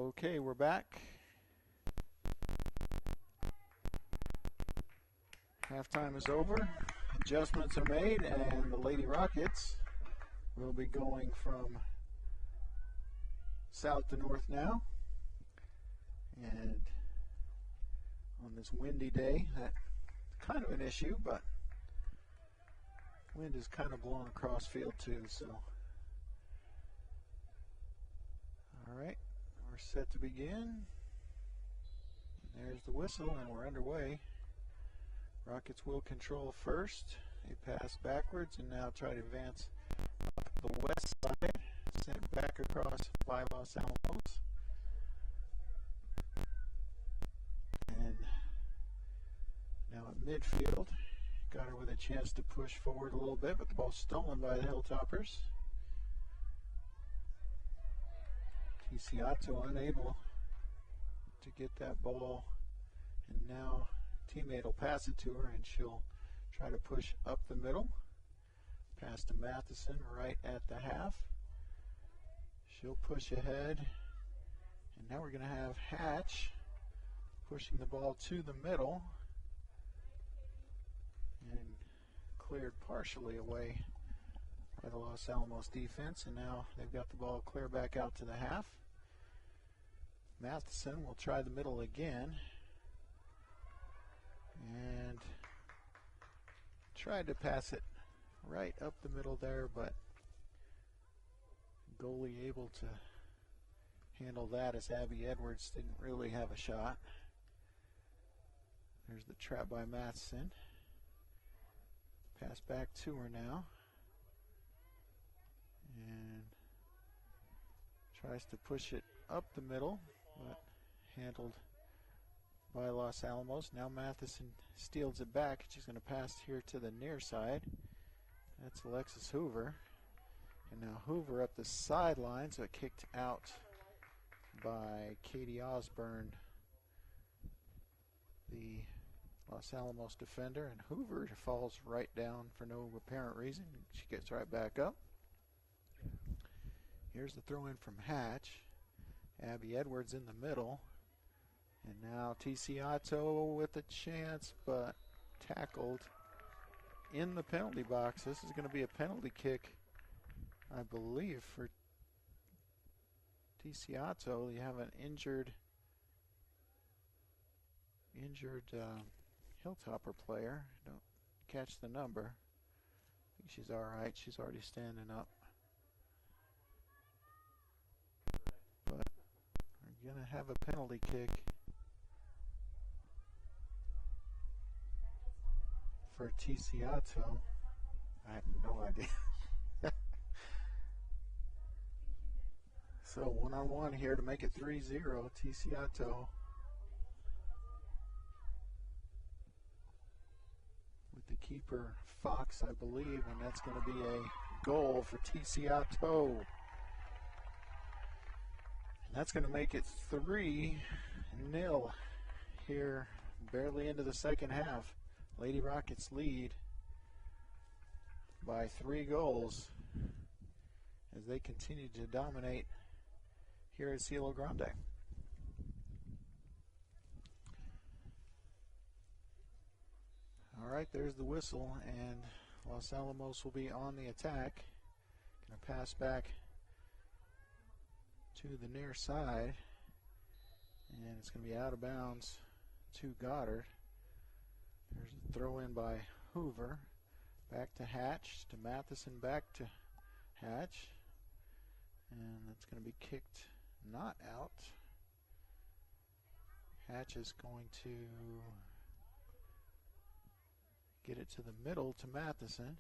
S1: Okay, we're back. Halftime is over. Adjustments are made, and the Lady Rockets will be going from south to north now. And on this windy day, that's kind of an issue, but wind is kind of blowing across field too, so. All right, we're set to begin. There's the whistle, and we're underway. Rockets will control first. They pass backwards and now try to advance up the west side. Sent back across by Los Alamos. And now at midfield, Goddard with a chance to push forward a little bit, but the ball's stolen by the Hilltoppers. Cielo unable to get that ball, and now teammate will pass it to her, and she'll try to push up the middle. Pass to Matheson right at the half. She'll push ahead, and now we're going to have Hatch pushing the ball to the middle, and cleared partially away by the Los Alamos defense, and now they've got the ball clear back out to the half. Matheson will try the middle again, and tried to pass it right up the middle there, but goalie able to handle that as Abby Edwards didn't really have a shot. There's the trap by Matheson. Pass back to her now, and tries to push it up the middle, but handled by Los Alamos. Now Matheson steals it back. She's going to pass here to the near side. That's Alexis Hoover. And now Hoover up the sideline, so it kicked out by Katie Osborne, the Los Alamos defender, and Hoover falls right down for no apparent reason. She gets right back up. Here's the throw in from Hatch. Abby Edwards in the middle. And now Cielo with a chance, but tackled in the penalty box. This is going to be a penalty kick, I believe, for Cielo. You have an injured Hilltopper player. Don't catch the number. I think she's all right. She's already standing up. But we're going to have a penalty kick for Cielo. I have no idea. So one-on-one here to make it 3-0. Cielo with the keeper Fox, I believe, and that's going to be a goal for Cielo. And that's going to make it 3-0 here, barely into the second half. Lady Rockets lead by 3 goals as they continue to dominate here at Cielo Grande. All right, there's the whistle, and Los Alamos will be on the attack. Going to pass back to the near side, and it's going to be out of bounds to Goddard. There's a throw in by Hoover. Back to Hatch, to Matheson, back to Hatch. And it's going to be kicked not out. Hatch is going to get it to the middle to Matheson.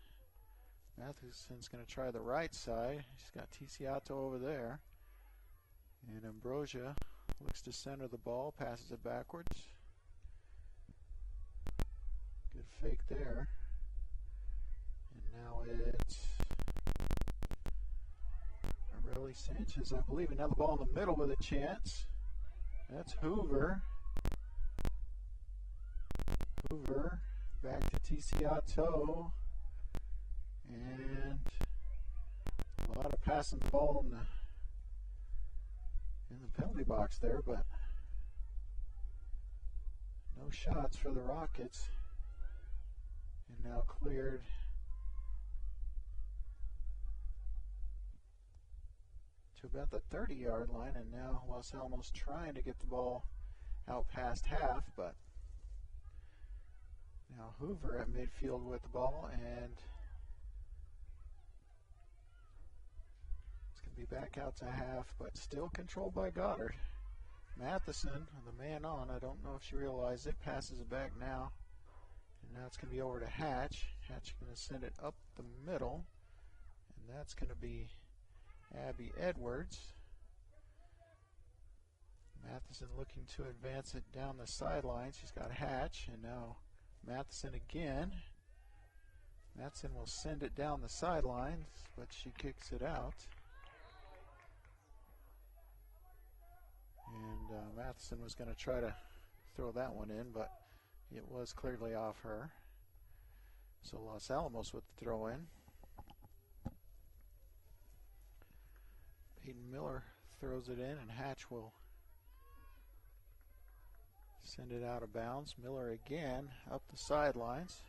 S1: Matheson's going to try the right side. She's got Cielo over there. And Ambrosia looks to center the ball, passes it backwards. Good fake there. And now it's Arely Sanchez, I believe. Another ball in the middle with a chance. That's Hoover. Hoover back to Cielo. And a lot of passing the ball in the penalty box there, but no shots for the Rockets. And now cleared to about the 30-yard line, and now Los Alamos trying to get the ball out past half, but now Hoover at midfield with the ball, and it's going to be back out to half, but still controlled by Goddard. Matheson, the man on, I don't know if she realized it, passes it back now, and now it's going to be over to Hatch. Hatch going to send it up the middle, and that's going to be Abby Edwards. Matheson looking to advance it down the sideline. She's got Hatch, and now Matheson again. Matheson will send it down the sidelines, but she kicks it out. And Matheson was going to try to throw that one in, but it was clearly off her. So Los Alamos with the throw in. Peyton Miller throws it in, and Hatch will send it out of bounds. Miller again up the sidelines.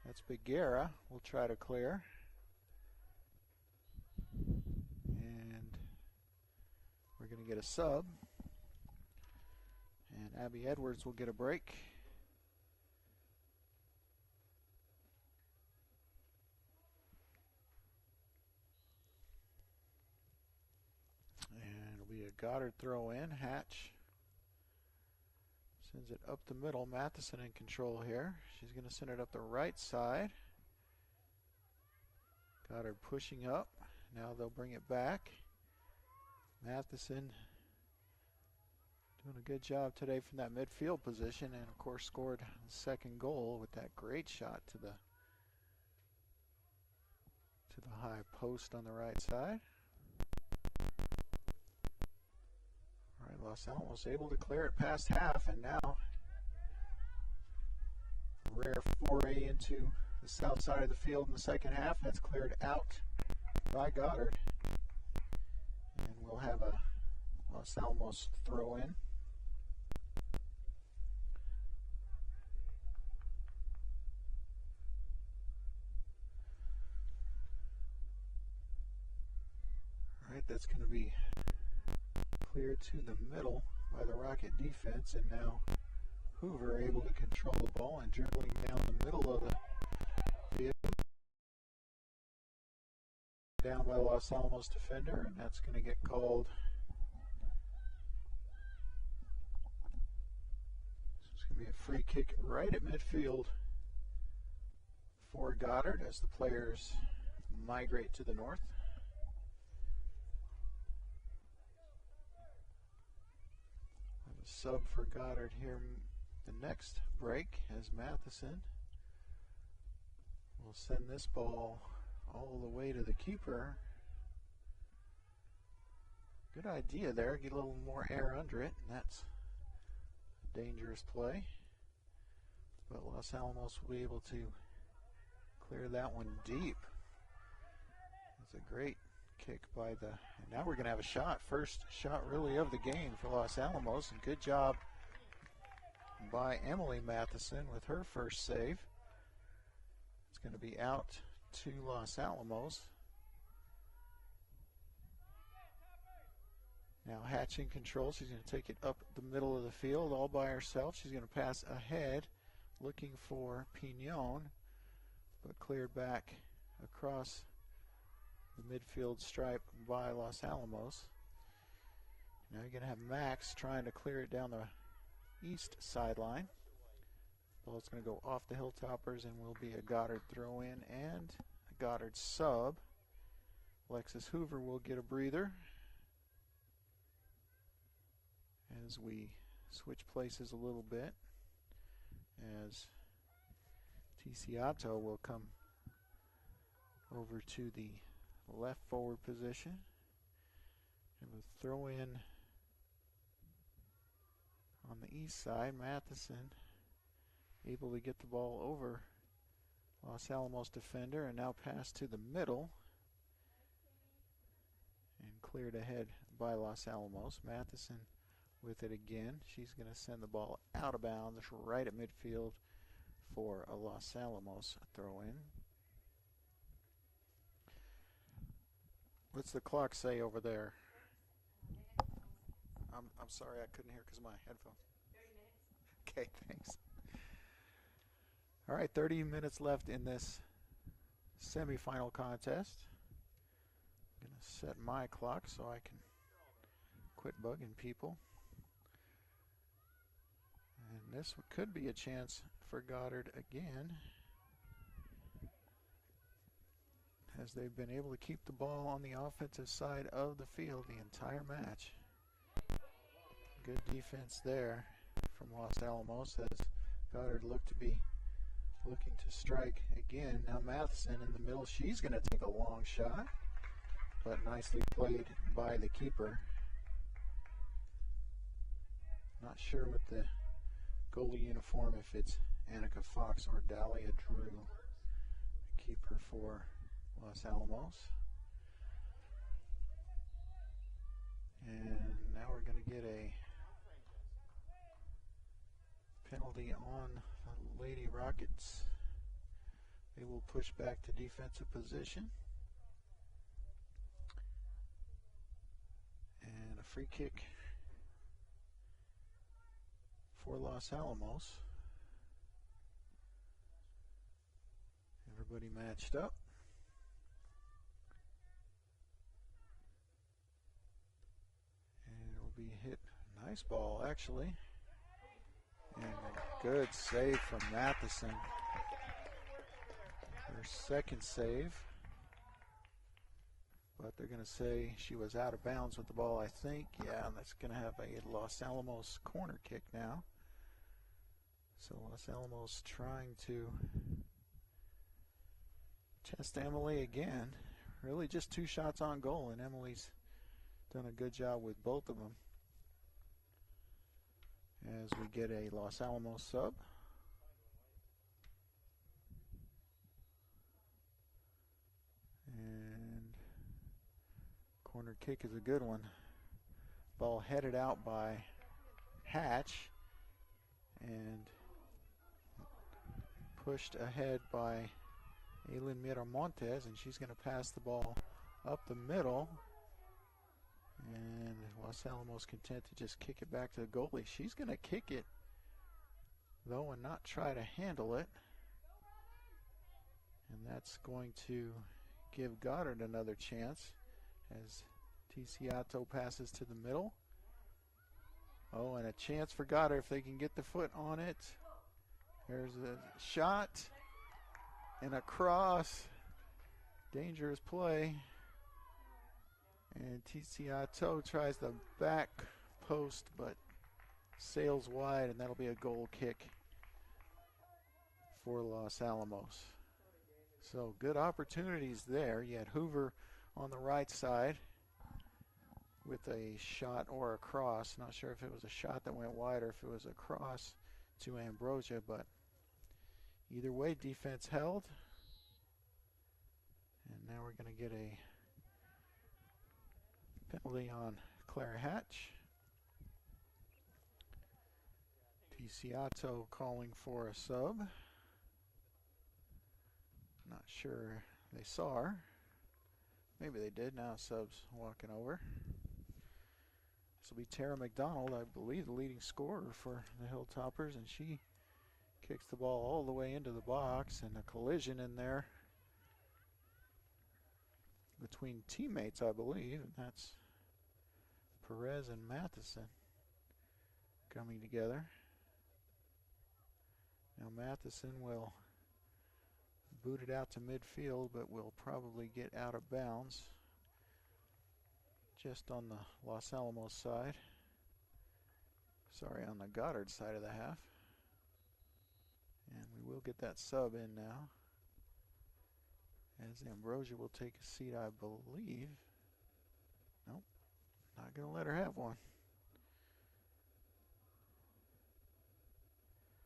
S1: That's Begara. We'll try to clear. And we're going to get a sub. And Abby Edwards will get a break. And it'll be a Goddard throw in. Hatch sends it up the middle. Matheson in control here. She's going to send it up the right side. Goddard pushing up. Now they'll bring it back. Matheson doing a good job today from that midfield position, and of course scored the second goal with that great shot to the high post on the right side. All right, Los Alamos able to clear it past half, and now a rare foray into the south side of the field in the second half. That's cleared out by Goddard, and we'll have a Los Alamos throw in. All right, that's going to be cleared to the middle by the Rocket defense, and now Hoover able to control the ball and dribbling down the middle of the field. Down by Los Alamos defender, and that's going to get called. It's going to be a free kick right at midfield for Goddard as the players migrate to the north. Have a sub for Goddard here the next break as Matheson will send this ball all the way to the keeper. Good idea there. Get a little more air under it, and that's a dangerous play. But Los Alamos will be able to clear that one deep. It's a great kick by the, and now we're going to have a shot. First shot really of the game for Los Alamos, and good job by Emily Matheson with her first save. It's going to be out to Los Alamos. Now Hatch in control. She's going to take it up the middle of the field all by herself. She's going to pass ahead looking for Pignon, but cleared back across the midfield stripe by Los Alamos. Now you're going to have Max trying to clear it down the east sideline. Ball's going to go off the Hilltoppers and will be a Goddard throw in and a Goddard sub. Alexis Hoover will get a breather as we switch places a little bit, as Ticiato will come over to the left forward position and will throw in on the east side. Matheson able to get the ball over Los Alamos defender and now pass to the middle and cleared ahead by Los Alamos. Matheson with it again. She's going to send the ball out of bounds right at midfield for a Los Alamos throw in. What's the clock say over there? I'm sorry, I couldn't hear because of my headphones. 30 minutes. Okay, thanks. All right, 30 minutes left in this semifinal contest. I'm going to set my clock so I can quit bugging people. And this could be a chance for Goddard again, as they've been able to keep the ball on the offensive side of the field the entire match. Good defense there from Los Alamos as Goddard looked to be looking to strike again. Now Matheson in the middle. She's going to take a long shot, but nicely played by the keeper. Not sure what the goalie uniform, if it's Annika Fox or Dahlia Drew, the keeper for Los Alamos. And now we're going to get a penalty on the Lady Rockets. They will push back to defensive position. And a free kick for Los Alamos. Everybody matched up. And it will be hit. Nice ball, actually. And a good save from Matheson. Her second save. But they're going to say she was out of bounds with the ball, I think. Yeah, and that's going to have a Los Alamos corner kick now. So Los Alamos trying to test Emily again. Really just 2 shots on goal, and Emily's done a good job with both of them. As we get a Los Alamos sub. And corner kick is a good one. Ball headed out by Hatch and pushed ahead by Aylin Miramontes, and she's going to pass the ball up the middle. And Los Alamos content to just kick it back to the goalie. She's going to kick it, though, and not try to handle it. And that's going to give Goddard another chance as Ticiato passes to the middle. Oh, and a chance for Goddard if they can get the foot on it. There's a shot and a cross. Dangerous play. And Ticiato tries the back post, but sails wide, and that'll be a goal kick for Los Alamos. So good opportunities there. You had Hoover on the right side with a shot or a cross. Not sure if it was a shot that went wide or if it was a cross to Ambrosia, but either way, defense held. And now we're going to get a penalty on Claire Hatch. Ticiato calling for a sub. Not sure they saw her. Maybe they did. Now sub's walking over. This will be Tara McDonald, I believe, the leading scorer for the Hilltoppers, and she kicks the ball all the way into the box, and a collision in there between teammates, I believe, and that's Perez and Matheson coming together. Now Matheson will boot it out to midfield, but will probably get out of bounds just on the Los Alamos side. Sorry, on the Goddard side of the half. And we will get that sub in now, as Ambrosia will take a seat, I believe. Nope, not going to let her have one.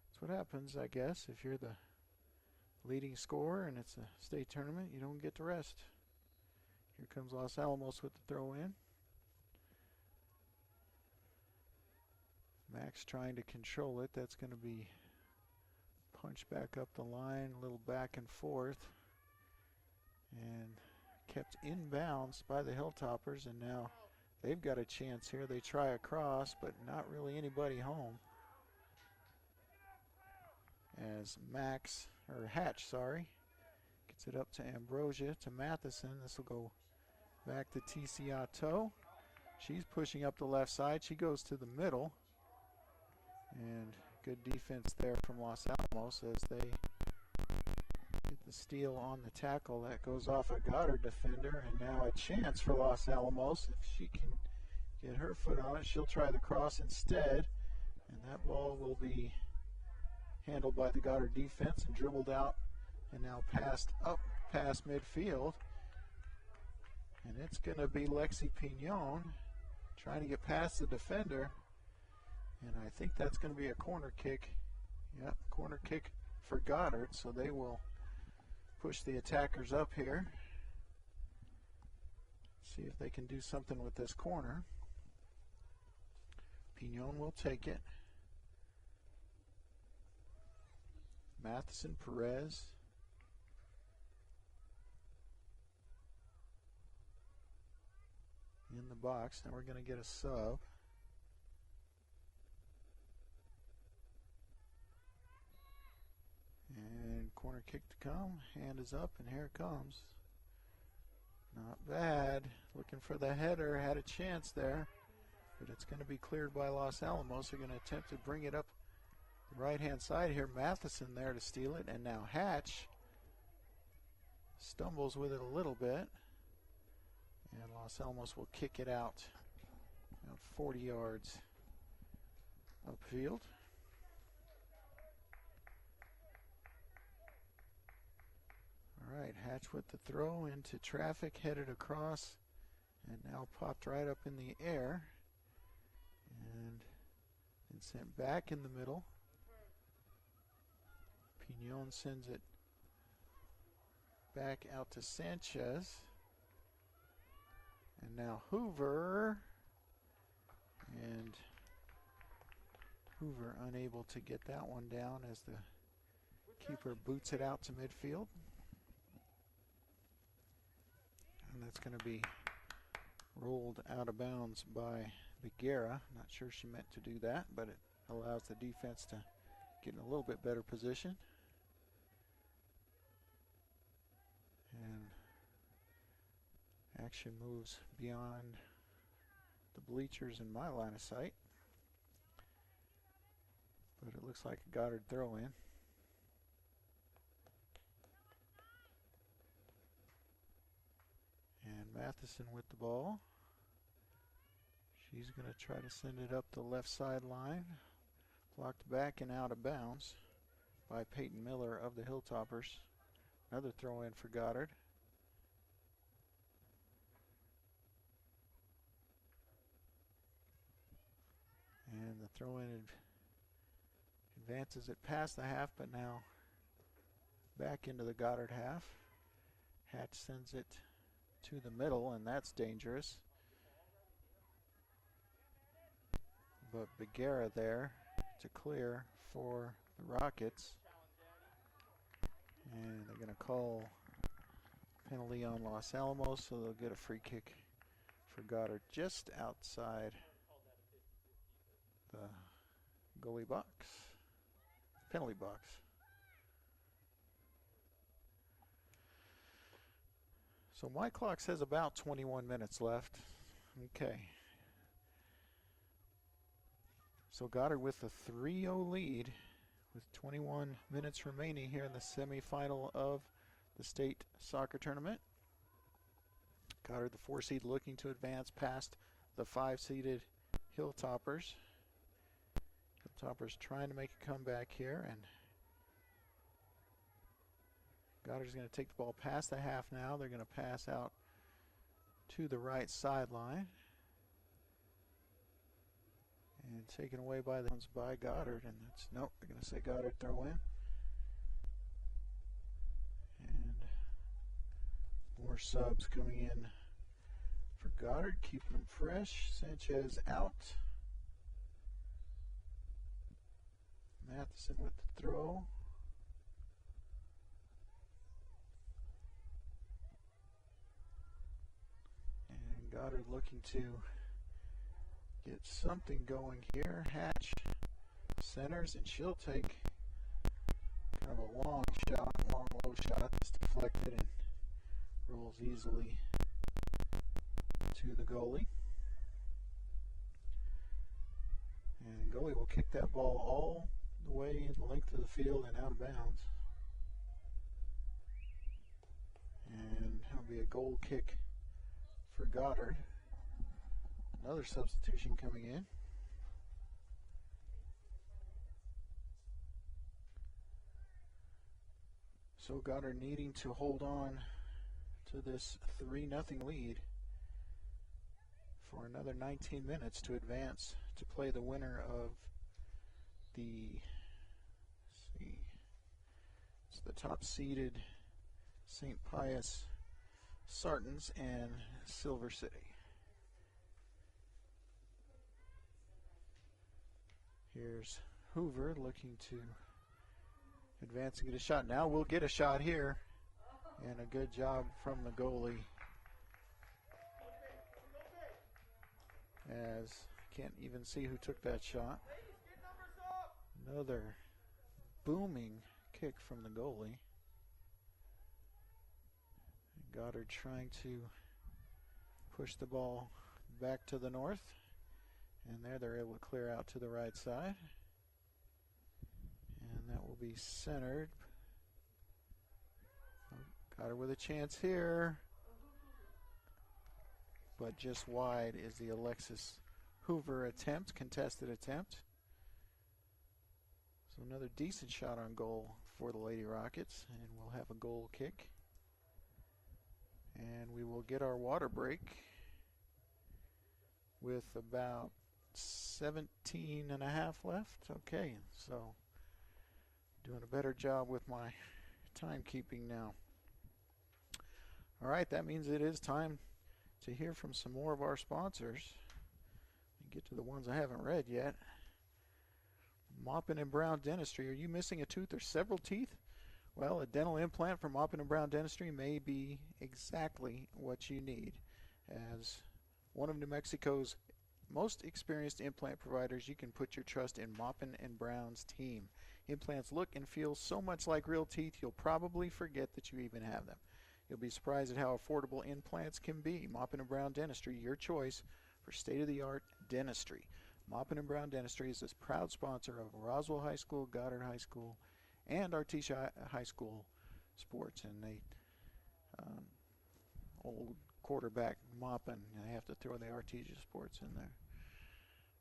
S1: That's what happens, I guess, if you're the leading scorer and it's a state tournament, you don't get to rest. Here comes Los Alamos with the throw in. Max trying to control it. That's going to be punched back up the line, a little back and forth, and kept inbounds by the Hilltoppers, and now they've got a chance here. They try across, but not really anybody home. As Hatch, gets it up to Ambrosia, to Matheson. This will go back to Ticiato. She's pushing up the left side. She goes to the middle. And good defense there from Los Alamos as they get the steal on the tackle. That goes off a Goddard defender, and now a chance for Los Alamos. If she can get her foot on it, she'll try the cross instead, and that ball will be handled by the Goddard defense and dribbled out and now passed up past midfield. And it's going to be Lexi Pignon trying to get past the defender. And I think that's going to be a corner kick. Yep, corner kick for Goddard. So they will push the attackers up here. See if they can do something with this corner. Pignon will take it. Matheson, Perez. In the box. Now we're going to get a sub. And corner kick to come. Hand is up, and here it comes. Not bad. Looking for the header. Had a chance there. But it's going to be cleared by Los Alamos. They're going to attempt to bring it up the right-hand side here. Matheson there to steal it. And now Hatch stumbles with it a little bit. And Los Alamos will kick it out about 40 yards upfield. All right, Hatch with the throw into traffic, headed across, and now popped right up in the air. And then sent back in the middle. Pignon sends it back out to Sanchez. And now Hoover. And Hoover unable to get that one down as the keeper boots it out to midfield. And that's going to be rolled out of bounds by Beguera. Not sure she meant to do that, but it allows the defense to get in a little bit better position. And action moves beyond the bleachers in my line of sight. But it looks like a Goddard throw in. And Matheson with the ball. She's going to try to send it up the left sideline. Blocked back and out of bounds by Peyton Miller of the Hilltoppers. Another throw in for Goddard. And the throw in advances it past the half, but now back into the Goddard half. Hatch sends it to the middle, and that's dangerous. But Beguera there to clear for the Rockets. And they're going to call penalty on Los Alamos, so they'll get a free kick for Goddard just outside the goalie box, penalty box. So my clock says about 21 minutes left. Okay. So Goddard with a 3-0 lead with 21 minutes remaining here in the semifinal of the state soccer tournament. Goddard, the 4 seed, looking to advance past the 5-seeded Hilltoppers. Hilltoppers trying to make a comeback here, and Goddard's going to take the ball past the half now. They're going to pass out to the right sideline. And taken away by Goddard, and that's, nope, they're going to say Goddard throw in. And more subs coming in for Goddard, keeping them fresh. Sanchez out. Matheson with the throw. And Goddard looking to get something going here. Hatch centers, and she'll take kind of a long low shot that's deflected and rolls easily to the goalie. And goalie will kick that ball all the way the length of the field and out of bounds. And that'll be a goal kick for Goddard. Another substitution coming in. So Goddard needing to hold on to this 3-0 lead for another 19 minutes to advance to play the winner of it's the top seeded St. Pius Sartans and Silver City. Here's Hoover looking to advance and get a shot. Now we'll get a shot here, and a good job from the goalie, as can't even see who took that shot. Another booming kick from the goalie. Goddard trying to push the ball back to the north, and there they're able to clear out to the right side, and that will be centered. Goddard with a chance here, but just wide is the Alexis Hoover attempt, contested attempt. So another decent shot on goal for the Lady Rockets, and we'll have a goal kick. And we will get our water break with about 17 and a half left. Okay, so doing a better job with my timekeeping now. All right, that means it is time to hear from some more of our sponsors. Get to the ones I haven't read yet. Maupin and Brown Dentistry. Are you missing a tooth or several teeth? Well, a dental implant from Maupin and Brown Dentistry may be exactly what you need. As one of New Mexico's most experienced implant providers, you can put your trust in Maupin and Brown's team. Implants look and feel so much like real teeth, you'll probably forget that you even have them. You'll be surprised at how affordable implants can be. Maupin and Brown Dentistry, your choice for state-of-the-art dentistry. Maupin and Brown Dentistry is a proud sponsor of Roswell High School, Goddard High School, and Artesia High School sports. And they, old quarterback Maupin, I have to throw the Artesia sports in there.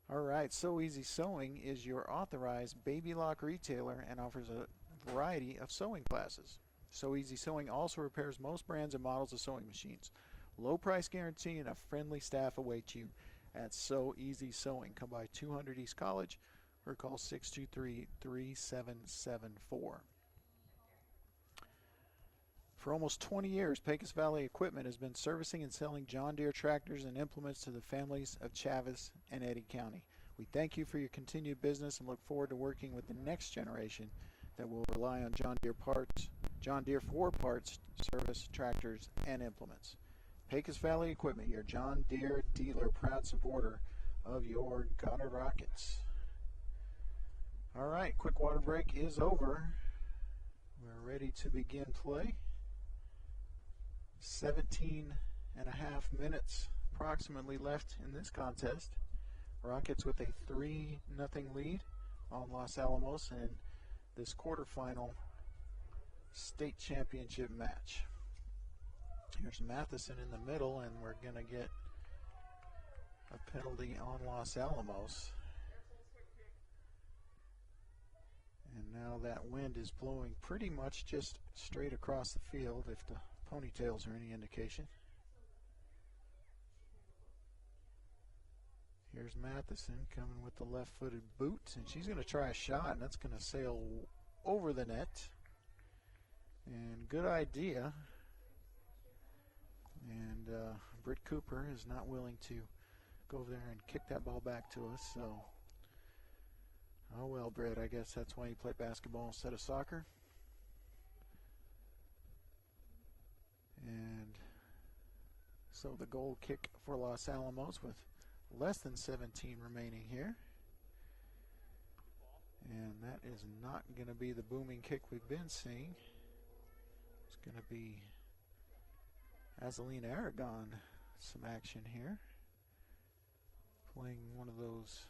S1: All right, So Easy Sewing is your authorized baby lock retailer and offers a variety of sewing classes. So Easy Sewing also repairs most brands and models of sewing machines. Low price guarantee and a friendly staff await you at So Easy Sewing. Come by 200 East College or call 623-3774. For almost 20 years, Pecos Valley Equipment has been servicing and selling John Deere tractors and implements to the families of Chaves and Eddy County. We thank you for your continued business and look forward to working with the next generation that will rely on John Deere for parts, service, tractors, and implements. Pecos Valley Equipment, your John Deere dealer, proud supporter of your Goddard Rockets. All right, quick water break is over. We're ready to begin play. 17 and a half minutes approximately left in this contest. Rockets with a 3-0 lead on Los Alamos in this quarterfinal state championship match. Here's Matheson in the middle, and we're going to get a penalty on Los Alamos. And now that wind is blowing pretty much just straight across the field, if the ponytails are any indication. Here's Matheson coming with the left-footed boot, and she's going to try a shot, and that's going to sail over the net. And good idea. And Britt Cooper is not willing to go over there and kick that ball back to us. So Oh well, Britt, I guess that's why you play basketball instead of soccer. And so the goal kick for Los Alamos with less than 17 remaining here. And that is not going to be the booming kick we've been seeing. It's going to be Azaleen Aragon, some action here. Playing one of those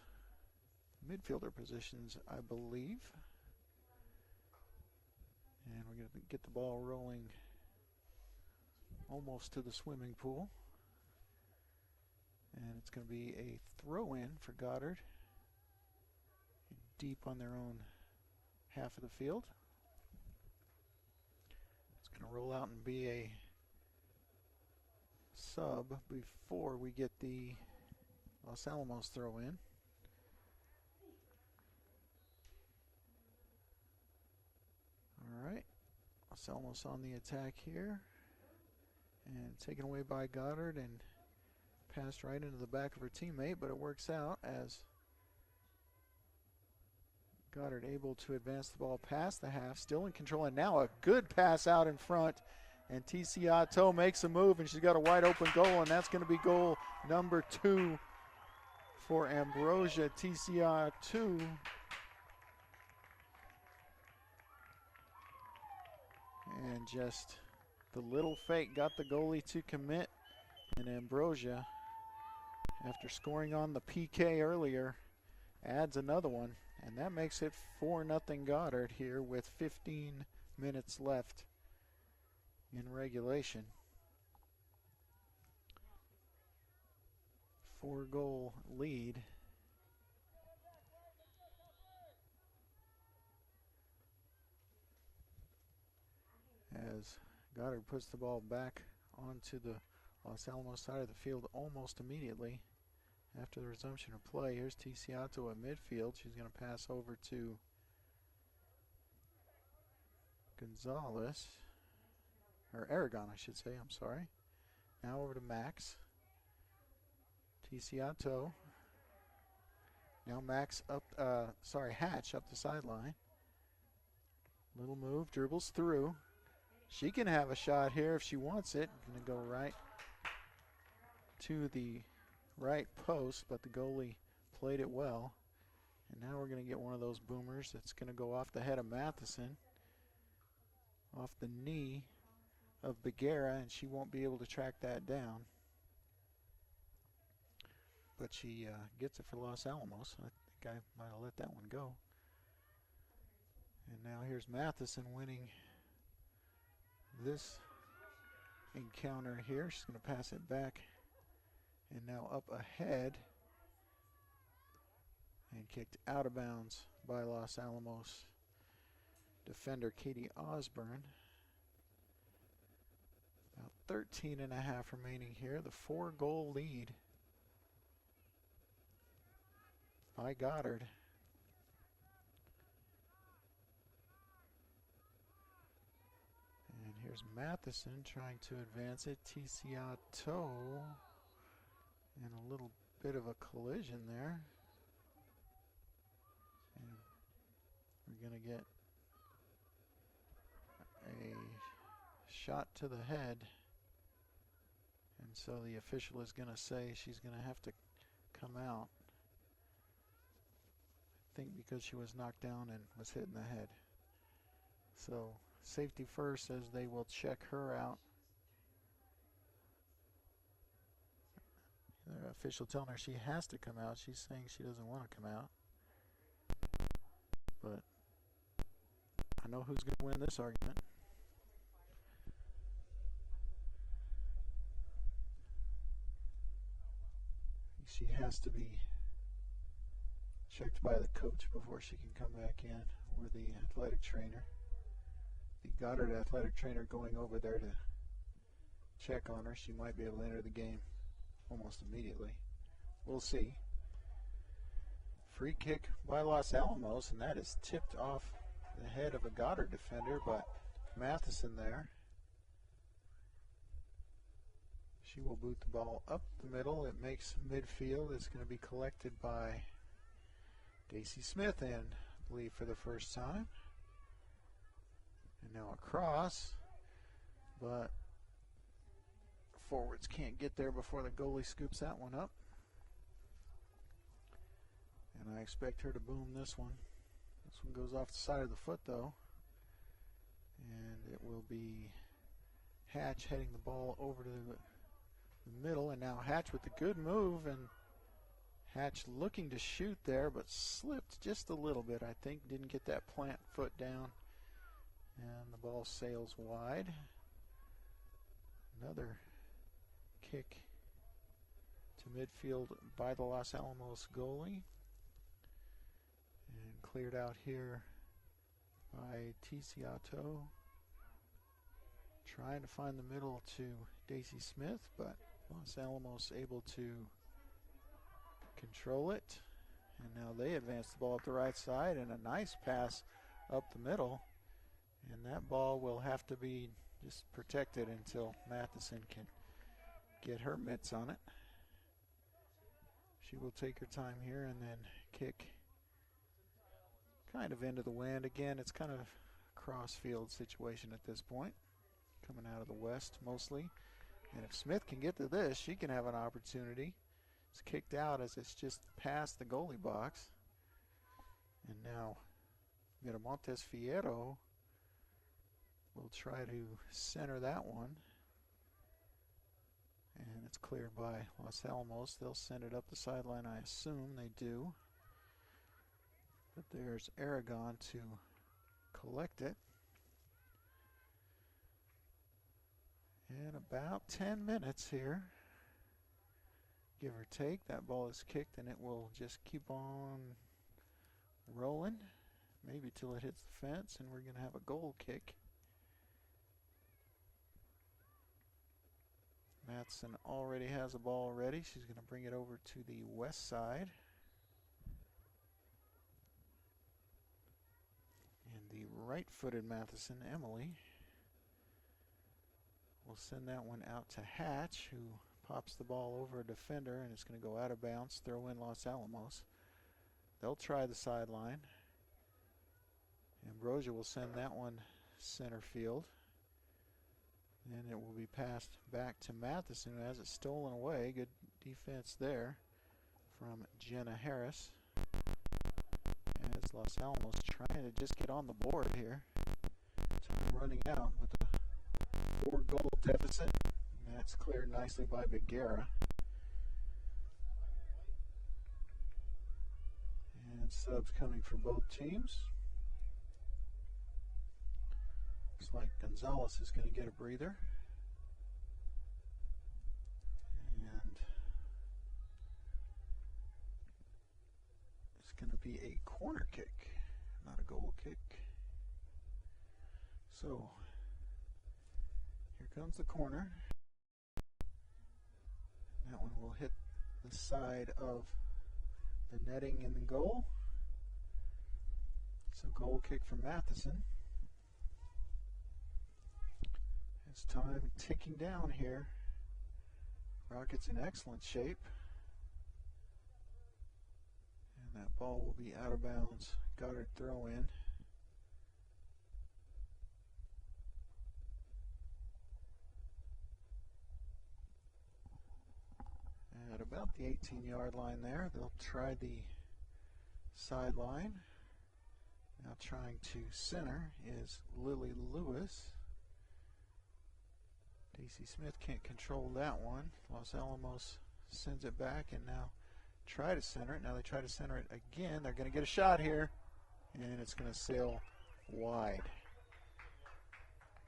S1: midfielder positions, I believe. And we're going to get the ball rolling almost to the swimming pool. And it's going to be a throw-in for Goddard. Deep on their own half of the field. It's going to roll out and be a sub before we get the Los Alamos throw-in. All right, Los Alamos on the attack here. And taken away by Goddard and passed right into the back of her teammate, but it works out as Goddard able to advance the ball past the half, still in control, and now a good pass out in front. And Ticiato makes a move, and she's got a wide open goal, and that's going to be goal number 2 for Ambrosia Ticiato. And just the little fake got the goalie to commit, and Ambrosia, after scoring on the PK earlier, adds another one. And that makes it 4-0 Goddard here with 15 minutes left in regulation. 4-goal lead. As Goddard puts the ball back onto the Los Alamos side of the field almost immediately after the resumption of play. Here's Ticiato at midfield. She's going to pass over to Gonzalez, or Aragon, I should say, I'm sorry. Now over to Max. Ticiato. Now Max up, Hatch up the sideline. Little move, dribbles through. She can have a shot here if she wants it. Going to go right to the right post, but the goalie played it well. And now we're going to get one of those boomers that's going to go off the head of Matheson, off the knee of Bagheera, and she won't be able to track that down. But she gets it for Los Alamos. I think I might have let that one go. And now here's Matheson winning this encounter here. She's going to pass it back. And now up ahead and kicked out of bounds by Los Alamos defender Katie Osborne. About 13 and a half remaining here. The 4-goal lead by Goddard. And here's Matheson trying to advance it. Ticiato. And a little bit of a collision there. And we're going to get a shot to the head. And so the official is going to say she's going to have to come out. I think because she was knocked down and was hit in the head. So safety first, as they will check her out. The official telling her she has to come out. She's saying she doesn't want to come out. But I know who's going to win this argument. She has to be checked by the coach before she can come back in, or the athletic trainer. The Goddard athletic trainer going over there to check on her. She might be able to enter the game almost immediately. We'll see. Free kick by Los Alamos, and that is tipped off the head of a Goddard defender, but Matheson there. She will boot the ball up the middle. It makes midfield. It's going to be collected by Daisy Smith in, I believe, for the first time. And now across, but forwards can't get there before the goalie scoops that one up. And I expect her to boom this one. This one goes off the side of the foot though. And it will be Hatch heading the ball over to the middle. And now Hatch with the good move, and Hatch looking to shoot there, but slipped just a little bit, I think. Didn't get that plant foot down. And the ball sails wide. Another kick to midfield by the Los Alamos goalie. And cleared out here by Ticiato. Trying to find the middle to Daisy Smith, but Los Alamos able to control it. And now they advance the ball up the right side, and a nice pass up the middle. And that ball will have to be just protected until Matheson can get her mitts on it. She will take her time here and then kick kind of into the wind. Again, it's kind of a cross-field situation at this point, coming out of the west mostly. And if Smith can get to this, she can have an opportunity. It's kicked out as it's just past the goalie box. And now Miramontes Fierro will try to center that one. And it's cleared by Los Alamos. They'll send it up the sideline, I assume they do. But there's Aragon to collect it. In about 10 minutes here, give or take. That ball is kicked and it will just keep on rolling, maybe till it hits the fence, and we're going to have a goal kick. Matheson already has a ball ready. She's going to bring it over to the west side. And the right-footed Matheson, Emily, will send that one out to Hatch, who pops the ball over a defender, and it's going to go out of bounds, throw in Los Alamos. They'll try the sideline. Ambrosia will send that one center field. And it will be passed back to Matheson, who has it stolen away. Good defense there from Jenna Harris. As Los Alamos trying to just get on the board here. Time running out with a 4-goal deficit. And that's cleared nicely by Beguera. And subs coming for both teams. Looks like Gonzalez is going to get a breather. And it's going to be a corner kick, not a goal kick. So here comes the corner. That one will hit the side of the netting in the goal. So goal kick for Matheson. As time ticking down here. Rockets in excellent shape. And that ball will be out of bounds. Goddard throw in. At about the 18-yard line there, they'll try the sideline. Now trying to center is Lily Lewis. Daisy Smith can't control that one. Los Alamos sends it back and now try to center it. Now they try to center it again. They're going to get a shot here, and it's going to sail wide.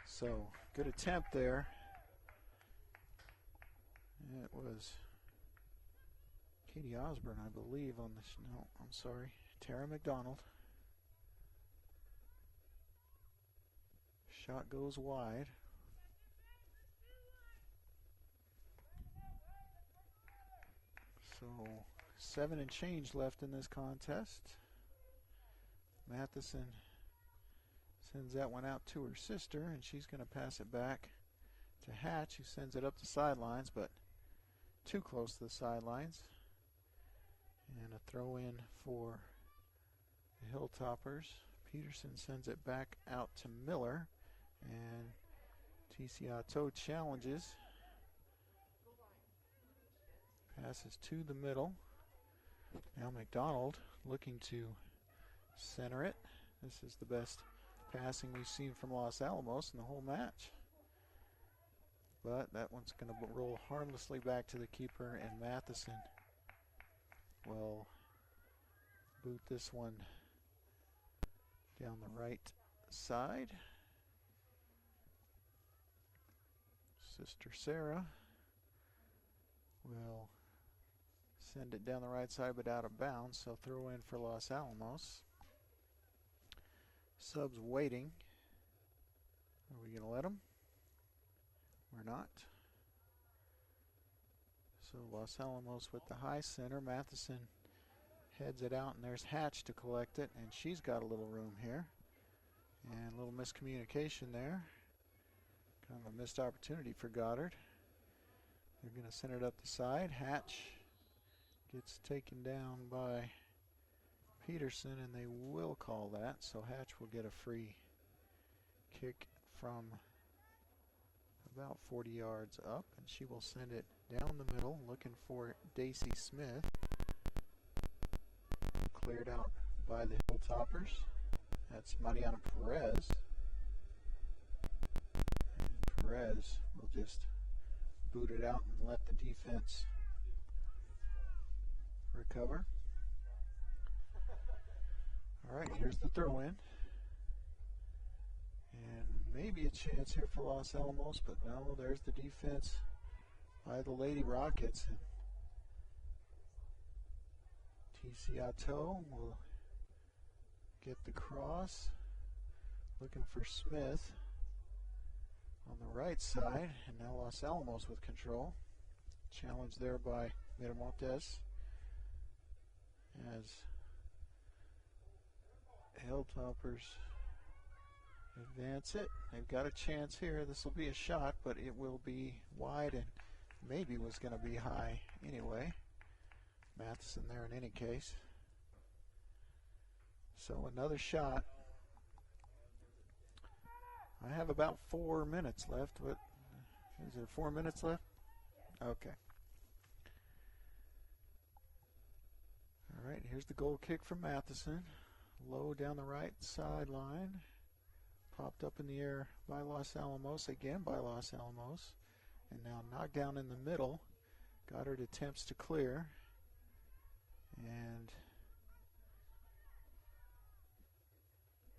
S1: So good attempt there. It was Katie Osborne, I believe, on this. No, I'm sorry. Tara McDonald. Shot goes wide. So 7 and change left in this contest. Matheson sends that one out to her sister, and she's going to pass it back to Hatch, who sends it up the sidelines, but too close to the sidelines. And a throw in for the Hilltoppers. Peterson sends it back out to Miller, and Cielo challenges. Passes to the middle. Now McDonald looking to center it. This is the best passing we've seen from Los Alamos in the whole match. But that one's going to roll harmlessly back to the keeper, and Matheson will boot this one down the right side. Sister Sarah will send it down the right side but out of bounds, so throw in for Los Alamos. Subs waiting. Are we going to let them? We're not. So Los Alamos with the high center. Matheson heads it out, and there's Hatch to collect it, and she's got a little room here. And a little miscommunication there. Kind of a missed opportunity for Goddard. They're going to send it up the side. Hatch gets taken down by Peterson, and they will call that. So Hatch will get a free kick from about 40 yards up, and she will send it down the middle, looking for Daisy Smith. Cleared out by the Hilltoppers. That's Mariana Perez. And Perez will just boot it out and let the defense recover. All right, here's the throw in. And maybe a chance here for Los Alamos, but no, there's the defense by the Lady Rockets. Cielo will get the cross, looking for Smith on the right side, and now Los Alamos with control. Challenge there by Miramontes as Hilltoppers advance it. They've got a chance here. This will be a shot, but it will be wide and maybe was going to be high anyway. Matheson there in any case. So another shot. I have about 4 minutes left, but is there 4 minutes left? Okay. All right, here's the goal kick from Matheson. Low down the right sideline. Popped up in the air by Los Alamos, again by Los Alamos. And now knocked down in the middle. Goddard attempts to clear. And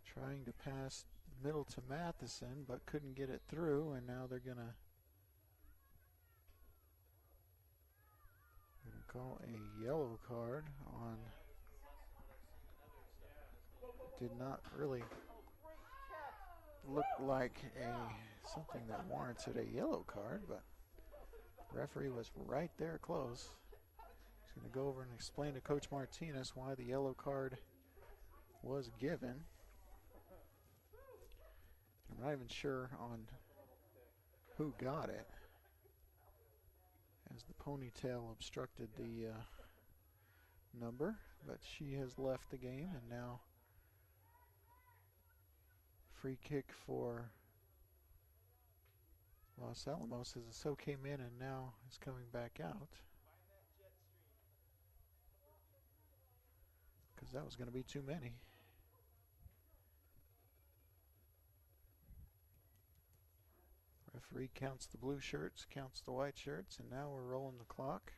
S1: trying to pass middle to Matheson, but couldn't get it through, and now they're gonna call a yellow card on. Did not really look like something that warranted a yellow card, but referee was right there close. He's going to go over and explain to Coach Martinez why the yellow card was given. I'm not even sure on who got it, as the ponytail obstructed the number, but she has left the game, and now free kick for Los Alamos as so came in and now is coming back out. Because that was going to be too many. Referee counts the blue shirts, counts the white shirts, and now we're rolling the clock.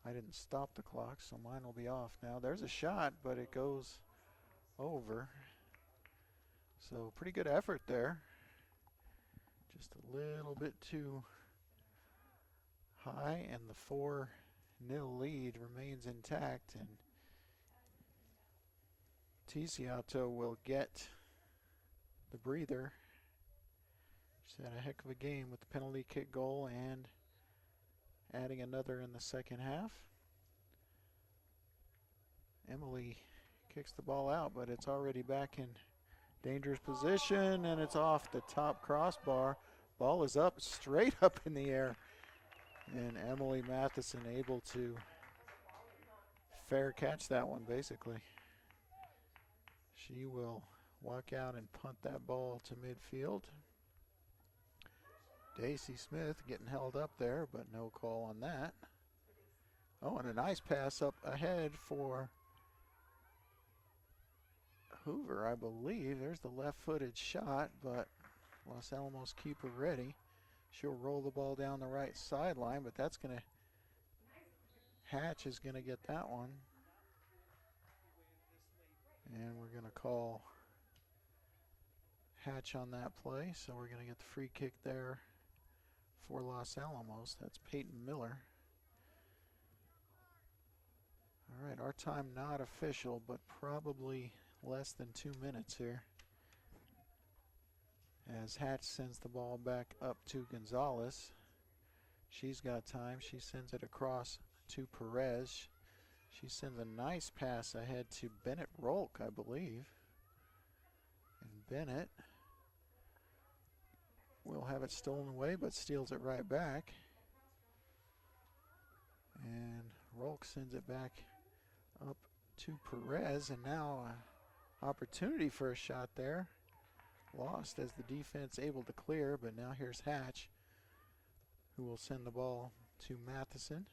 S1: I didn't stop the clock, so mine will be off now. There's a shot, but it goes over. So pretty good effort there. Just a little bit too high, and the 4-0 lead remains intact, and Cielo will get the breather. She's had a heck of a game with the penalty kick goal and adding another in the second half. Emily kicks the ball out, but it's already back in dangerous position, and it's off the top crossbar. Ball is up, straight up in the air, and Emily Matheson able to fair catch that one basically. She will walk out and punt that ball to midfield. Daisy Smith getting held up there, but no call on that. Oh, and a nice pass up ahead for Hoover, I believe. There's the left-footed shot, but Los Alamos keeper ready. She'll roll the ball down the right sideline, but that's going to, Hatch is going to get that one. And we're going to call Hatch on that play, so we're going to get the free kick there for Los Alamos. That's Peyton Miller. All right, our time not official, but probably less than 2 minutes here. As Hatch sends the ball back up to Gonzalez. She's got time. She sends it across to Perez. She sends a nice pass ahead to Bennett Rolk, I believe. And Bennett will have it stolen away, but steals it right back. And Rolk sends it back up to Perez, and now an opportunity for a shot there. Lost as the defense able to clear, but now here's Hatch, who will send the ball to Matheson.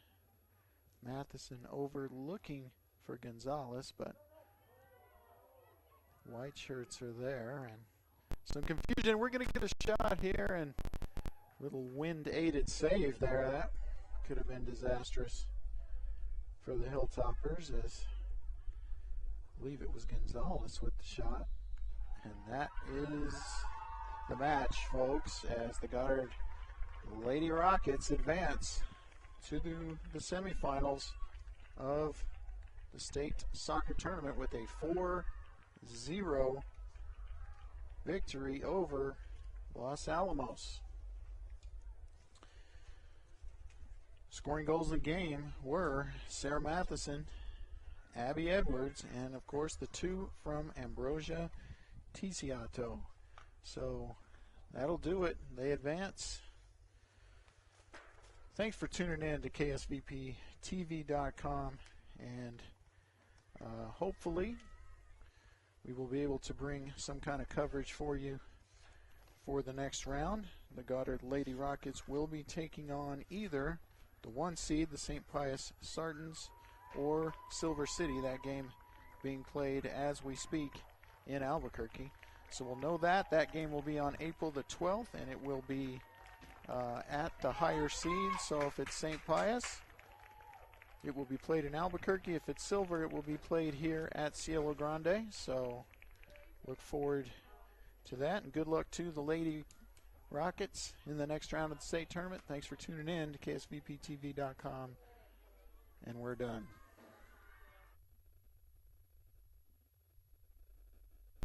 S1: Matheson over looking for Gonzalez, but white shirts are there, and some confusion. We're going to get a shot here, and a little wind-aided save there. That could have been disastrous for the Hilltoppers, as I believe it was Gonzalez with the shot. And that is the match, folks, as the Goddard Lady Rockets advance to the semifinals of the state soccer tournament with a 4-0 victory over Los Alamos. Scoring goals of the game were Sarah Matheson, Abby Edwards, and of course the two from Ambrosia Ticiato. So that'll do it. They advance. Thanks for tuning in to KSVPTV.com, and hopefully we will be able to bring some kind of coverage for you for the next round. The Goddard Lady Rockets will be taking on either the 1 seed, the St. Pius Sartans, or Silver City, that game being played as we speak in Albuquerque. So we'll know that. That game will be on April the 12th, and it will be at the higher seed. So if it's St. Pius, it will be played in Albuquerque. If it's Silver, it will be played here at Cielo Grande. So look forward to that, and good luck to the Lady Rockets in the next round of the state tournament. Thanks for tuning in to KSVPTV.com, and we're done.